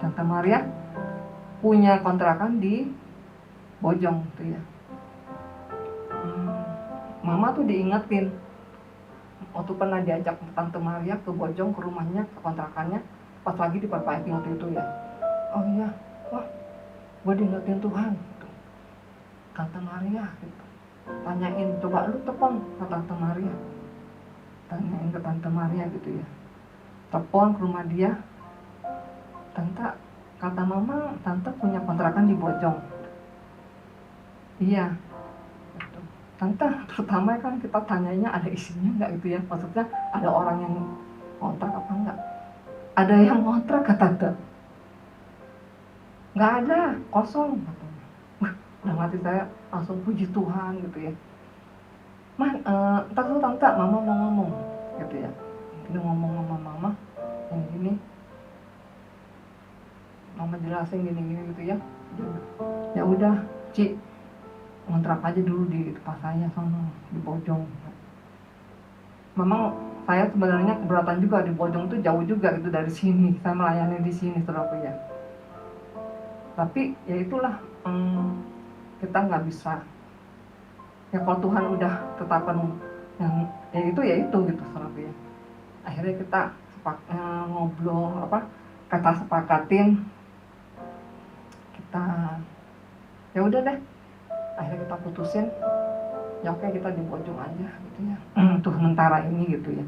Tante Maria, punya kontrakan di Bojong tuh ya. Mama tuh diingetin waktu pernah diajak Tante Maria ke Bojong, ke rumahnya, ke kontrakannya, pas lagi diperbaiki waktu itu ya. Oh iya, wah, gue diingetin Tuhan gitu. Tante Maria gitu. Tanyain, coba lu telepon ke Tante Maria, tanyain ke Tante Maria gitu ya. Telepon ke rumah dia, Tante, kata mama, Tante punya kontrakan di Bojong. Iya gitu. Tante, terutama kan kita tanyanya ada isinya nggak gitu ya, maksudnya ada orang yang kontrak apa enggak. Ada yang kontrak kata Tante? Nggak ada, kosong katanya. Udah mati saya langsung puji Tuhan gitu ya. Ntar dulu Tante, mama mau ngomong gitu ya. Dia ngomong sama mama yang gini, mama jelasin gini-gini gitu ya. Ya udah, Ci, ngontrak aja dulu di tempat saya sana di Bojong. Memang saya sebenarnya keberatan juga, di Bojong tuh jauh juga gitu dari sini. Saya melayani di sini saudaraku ya. Tapi ya itulah, kita nggak bisa. Ya kalau Tuhan udah tetapkan yang ya itu gitu saudaraku ya. Akhirnya kita ngobrol kita sepakatin, kita ya udah deh. Akhirnya kita putusin, ya oke kita di Bojong aja gitu ya. Tuh sementara ini gitu ya.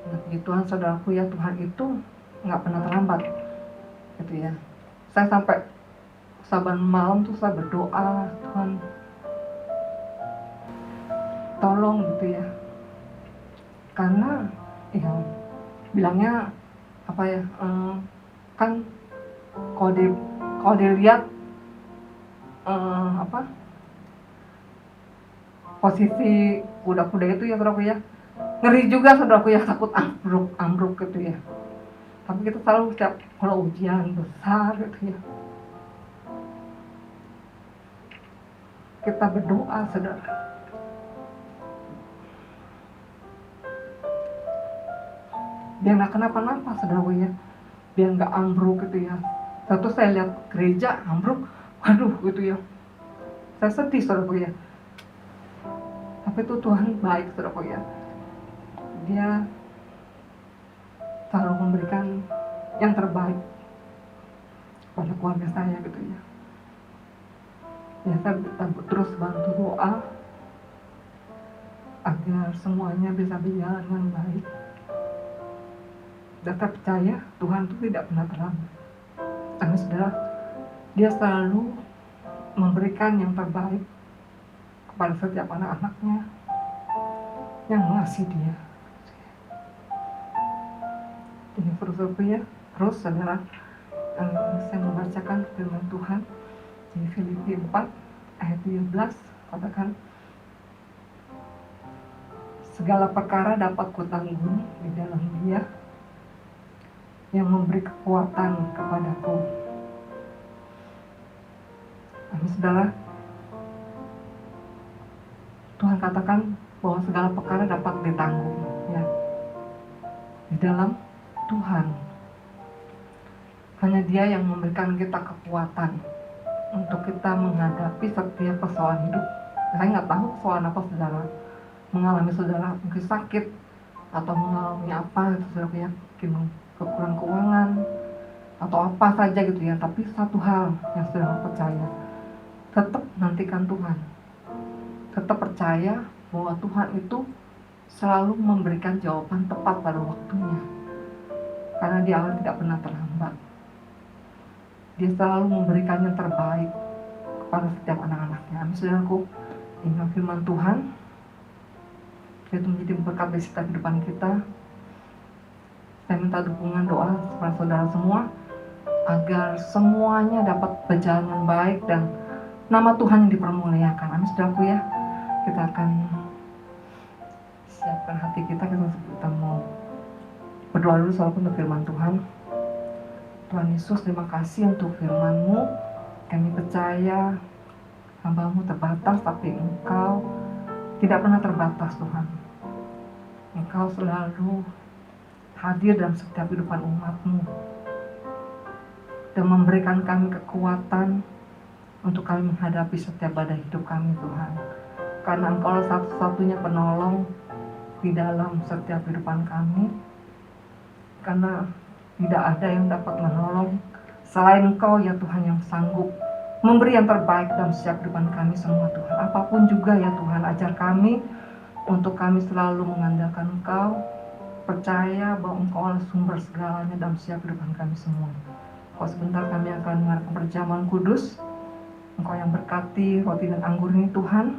Nah, Tuhan saudaraku ya, Tuhan itu nggak pernah terlambat gitu ya. Saya sampai saban malam tuh saya berdoa, Tuhan tolong gitu ya, karena ya bilangnya apa ya, kan kalau dilihat apa posisi kuda-kuda itu ya saudaraku ya, ngeri juga saudaraku ya, takut ambruk gitu ya. Tapi kita selalu setiap kalau ujian besar gitu ya, kita berdoa saudara, biar nggak kenapa-napa saudaraku ya, biar nggak ambruk gitu ya. Satu saya lihat gereja ambruk, waduh gitu ya, saya sedih saudaraku ya. Tapi itu Tuhan baik saudaraku ya, Dia selalu memberikan yang terbaik pada keluarga saya gitu ya. Ya saya terus bantu doa agar semuanya bisa berjalan dengan baik. Dan saya percaya Tuhan itu tidak pernah terlambat. Karena saudara, Dia selalu memberikan yang terbaik kepada setiap anak-anaknya yang mengasihi Dia. Ini saudara ya, terus saudara, saya membacakan firman Tuhan di Filipi 4 ayat 13, katakan, segala perkara dapat kutanggung di dalam Dia yang memberi kekuatan kepadaku. Amin saudara, Tuhan katakan bahwa segala perkara dapat ditanggung ya di dalam Tuhan. Hanya Dia yang memberikan kita kekuatan untuk kita menghadapi setiap persoalan hidup. Saya nggak tahu persoalan apa saudara mengalami, saudara mungkin sakit atau mengalami apa gitu saudara ya, mungkin kekurangan keuangan atau apa saja gitu ya. Tapi satu hal yang saudara percaya, tetap nantikan Tuhan, tetap percaya bahwa Tuhan itu selalu memberikan jawaban tepat pada waktunya, karena Dia Allah tidak pernah terlambat. Dia selalu memberikan yang terbaik kepada setiap anak-anaknya. Amin saudaraku, ingat firman Tuhan, itu menjadi berkat bagi setiap kehidupan kita. Saya minta dukungan doa kepada saudara semua agar semuanya dapat berjalan dengan baik dan nama Tuhan yang dipermuliakan. Amin saudaraku ya. Kita akan siapkan hati kita mau berdoa dulu soal untuk firman Tuhan. Tuhan Yesus, terima kasih untuk firman-Mu. Kami percaya hamba-Mu terbatas, tapi Engkau tidak pernah terbatas Tuhan. Engkau selalu hadir dalam setiap kehidupan umat-Mu dan memberikan kami kekuatan untuk kami menghadapi setiap badai hidup kami Tuhan. Karena Engkau satu-satunya penolong di dalam setiap kehidupan kami. Karena tidak ada yang dapat menolong selain Engkau ya Tuhan, yang sanggup memberi yang terbaik dalam setiap kehidupan kami semua Tuhan. Apapun juga ya Tuhan, ajar kami untuk kami selalu mengandalkan Engkau, percaya bahwa Engkau adalah sumber segalanya dalam setiap kehidupan kami semua. Kalau sebentar kami akan mengadakan perjamuan kudus, Engkau yang berkati roti dan anggur ini Tuhan,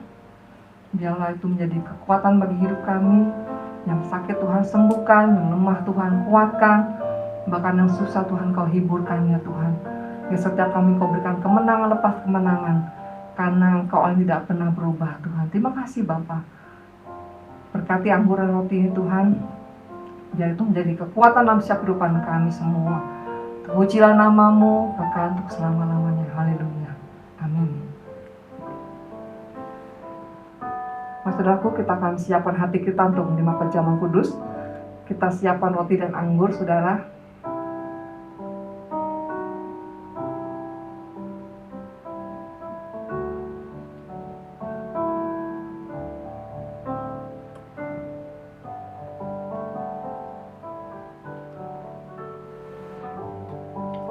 biarlah itu menjadi kekuatan bagi hidup kami. Yang sakit Tuhan sembuhkan, yang lemah Tuhan kuatkan, bahkan yang susah Tuhan Kau hiburkan ya Tuhan. Ya setiap kami Kau berikan kemenangan lepas kemenangan, karena Engkau Allah tidak pernah berubah Tuhan. Terima kasih Bapa. Berkati anggur dan roti ini Tuhan, biar itu menjadi kekuatan dalam setiap kehidupan kami semua. Terpujilah nama-Mu bahkan untuk selama-lamanya. Haleluya. Amin. Saudaraku, kita akan siapkan hati kita untuk menerima perjamuan kudus. Kita siapkan roti dan anggur, saudara.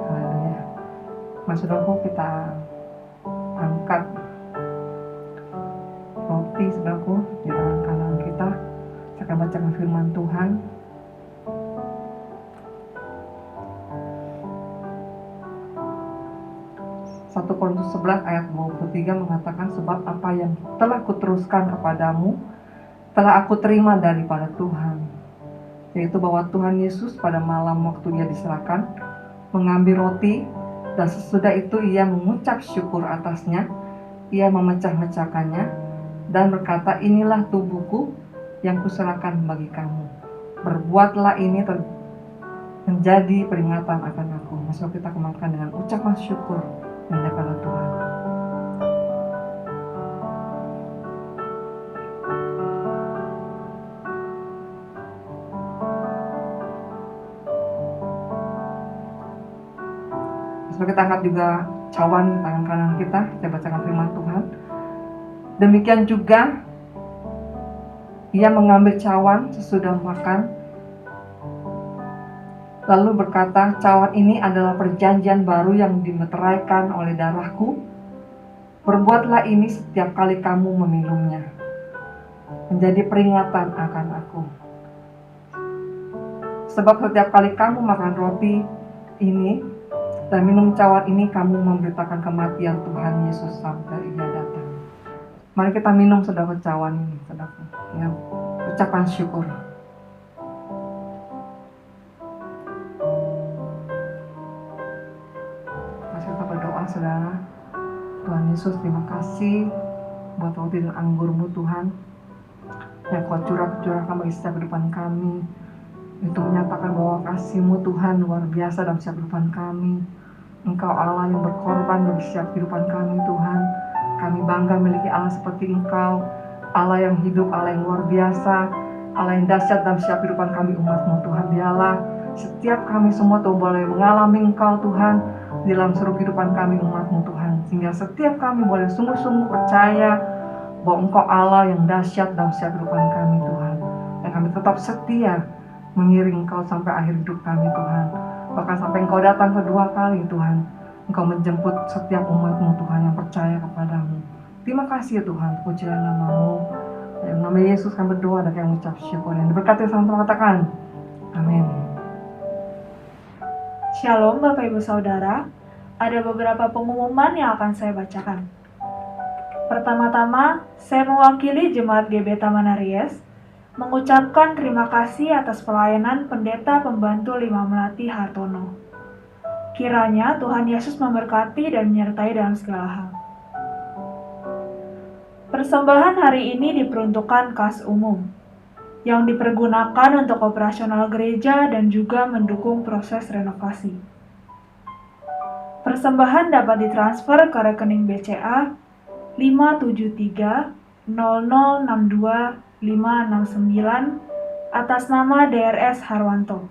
Haleluya. Saudaraku, kita angkat roti saudaraku di tangan kanan kita. Saya akan bacakan firman Tuhan. 1 Korintus 11 ayat 23 mengatakan, sebab apa yang telah kuteruskan kepadamu telah aku terima daripada Tuhan, yaitu bahwa Tuhan Yesus pada malam waktu dia diserahkan mengambil roti, dan sesudah itu ia mengucap syukur atasnya, ia memecah-mecahkannya dan berkata, inilah tubuhku yang kuserahkan bagi kamu. Berbuatlah ini menjadi peringatan akan aku. Masa kita kembangkan dengan ucapan syukur kepada Tuhan. Masa kita angkat juga cawan di tangan kanan kita bacakan firman Tuhan. Demikian juga ia mengambil cawan sesudah makan, lalu berkata, cawan ini adalah perjanjian baru yang dimeteraikan oleh darahku. Berbuatlah ini setiap kali kamu meminumnya, menjadi peringatan akan aku. Sebab setiap kali kamu makan roti ini dan minum cawan ini, kamu memberitakan kematian Tuhan Yesus sampai ia datang. Mari kita minum saudara cawan ini, saudara, dengan ucapan syukur. Saudara, Tuhan Yesus, terima kasih buat roti dan anggur-Mu Tuhan yang Kau curahkan bagi setiap kehidupan kami. Itu menyatakan bahwa kasih-Mu Tuhan luar biasa dalam setiap kehidupan kami. Engkau Allah yang berkorban bagi setiap kehidupan kami Tuhan. Kami bangga memiliki Allah seperti Engkau, Allah yang hidup, Allah yang luar biasa, Allah yang dahsyat dalam setiap kehidupan kami umat-Mu Tuhan. Biarlah setiap kami semua Tuhan boleh mengalami Engkau Tuhan di dalam seluruh kehidupan kami umat-Mu Tuhan, sehingga setiap kami boleh sungguh-sungguh percaya bahwa Engkau Allah yang dahsyat dalam setiap kehidupan kami Tuhan, dan kami tetap setia mengiring Engkau sampai akhir hidup kami Tuhan, bahkan sampai Engkau datang kedua kali Tuhan. Engkau menjemput setiap umat-Mu Tuhan yang percaya kepadamu. Terima kasih Tuhan, pujian nama-Mu. Dalam nama Yesus kami berdoa dan kami mengucap syukur, yang diberkati sama mengatakan amin. Shalom Bapak Ibu Saudara, ada beberapa pengumuman yang akan saya bacakan. Pertama-tama, saya mewakili Jemaat GB Taman Aries mengucapkan terima kasih atas pelayanan Pendeta Pembantu 5 Melati Hartono. Kiranya Tuhan Yesus memberkati dan menyertai dalam segala hal. Persembahan hari ini diperuntukkan kas umum yang dipergunakan untuk operasional gereja dan juga mendukung proses renovasi. Persembahan dapat ditransfer ke rekening BCA 573-0062-569 atas nama DRS Harwanto.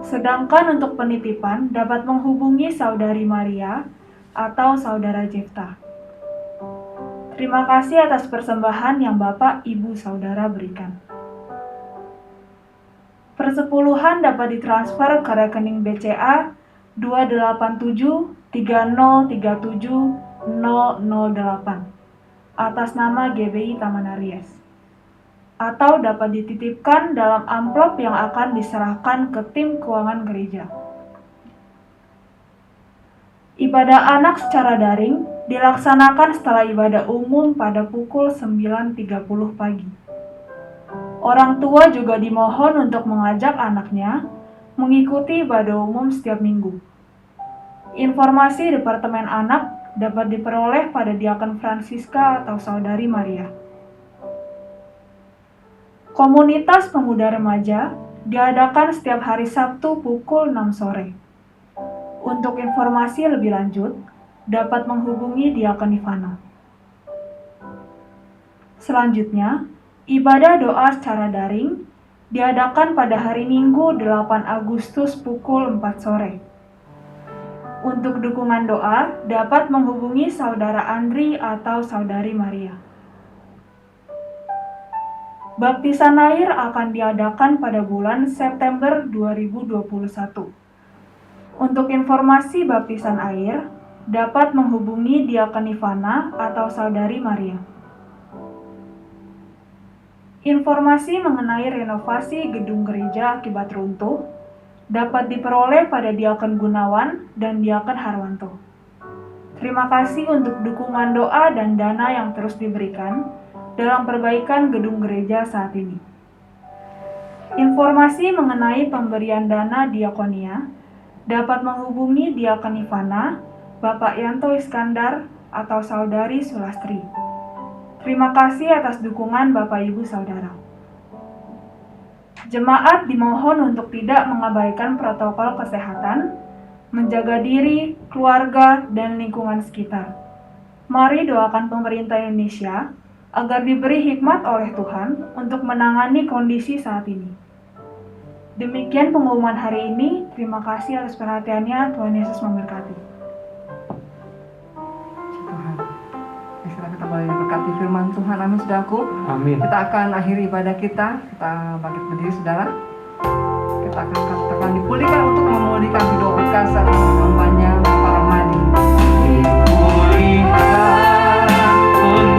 Sedangkan untuk penitipan dapat menghubungi Saudari Maria atau Saudara Jefta. Terima kasih atas persembahan yang Bapak, Ibu, Saudara berikan. Persepuluhan dapat ditransfer ke rekening BCA 287-3037-008 atas nama GBI Taman Aries, atau dapat dititipkan dalam amplop yang akan diserahkan ke tim keuangan gereja. Ibadah anak secara daring dilaksanakan setelah ibadah umum pada pukul 9.30 pagi. Orang tua juga dimohon untuk mengajak anaknya mengikuti ibadah umum setiap minggu. Informasi Departemen Anak dapat diperoleh pada Diaken Francisca atau Saudari Maria. Komunitas Pemuda Remaja diadakan setiap hari Sabtu pukul 6 sore. Untuk informasi lebih lanjut, dapat menghubungi Diaken Ivana. Selanjutnya, ibadah doa secara daring diadakan pada hari Minggu 8 Agustus pukul 4 sore. Untuk dukungan doa, dapat menghubungi Saudara Andri atau Saudari Maria. Baptisan air akan diadakan pada bulan September 2021. Untuk informasi baptisan air, dapat menghubungi Diaken Ivana atau Saudari Maria. Informasi mengenai renovasi gedung gereja akibat runtuh dapat diperoleh pada Diaken Gunawan dan Diaken Harwanto. Terima kasih untuk dukungan doa dan dana yang terus diberikan dalam perbaikan gedung gereja saat ini. Informasi mengenai pemberian dana diakonia dapat menghubungi Diakon Ivana, Bapak Yanto Iskandar, atau Saudari Sulastri. Terima kasih atas dukungan Bapak Ibu Saudara. Jemaat dimohon untuk tidak mengabaikan protokol kesehatan, menjaga diri, keluarga, dan lingkungan sekitar. Mari doakan pemerintah Indonesia agar diberi hikmat oleh Tuhan untuk menangani kondisi saat ini. Demikian pengumuman hari ini. Terima kasih atas perhatiannya. Tuhan Yesus memberkati. Tuhan, sekarang kita boleh berkati firman Tuhan. Amin, saudaraku. Amin. Kita akan akhiri ibadah kita. Kita bangkit berdiri, saudara. Kita akan katakan dipulihkan untuk memulihkan hidup berkasa hambanya Bapak Ramadi. Dipulihkan untuk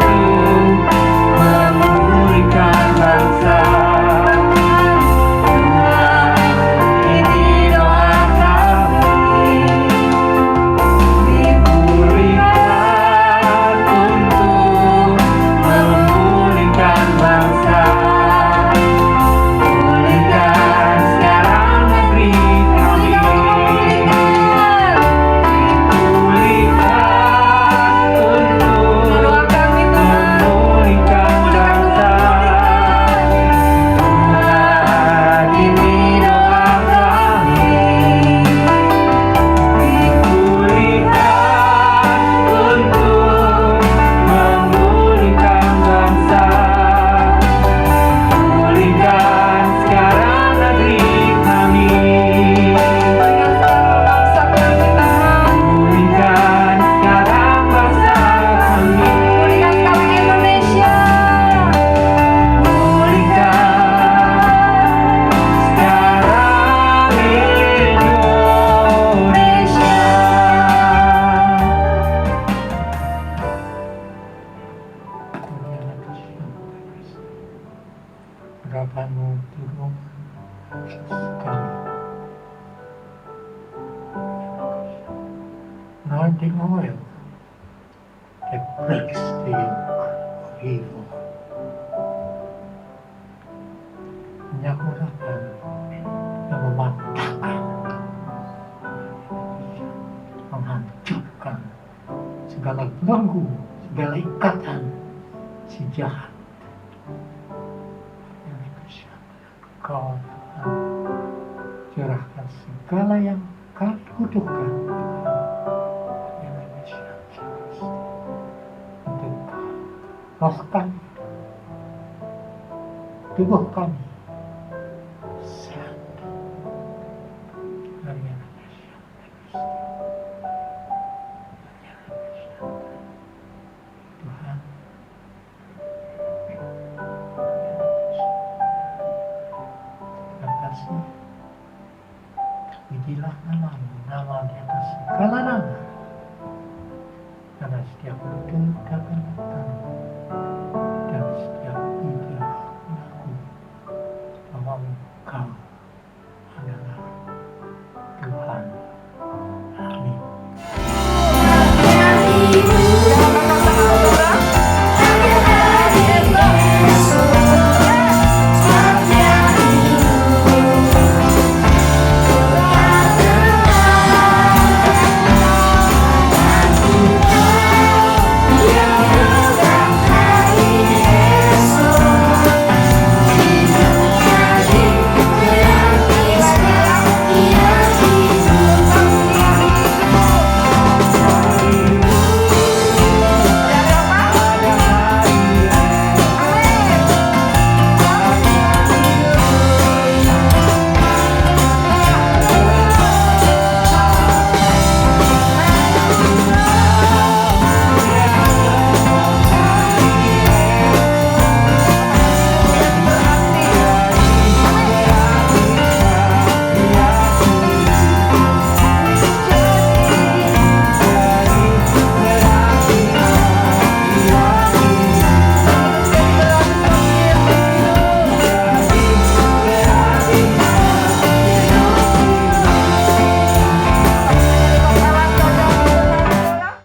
memulihkan bangsa. Ini doa kami. Dipulihkan untuk memulihkan bangsa. Pulihkan sekarang negeri kami. Harapanmu turun sekali. Anointing oil that breaks the yoke of evil. Minyak urapan yang mematahkan, menghancurkan segala belenggu, segala ikatan si jahat. Kau Tuhan, curahkan segala yang kami butuhkan untuk roh kami, tubuh kami sehat. Tuhan, pujilah namamu, nama di atas segala nama, karena setiap lutut akan bertanya,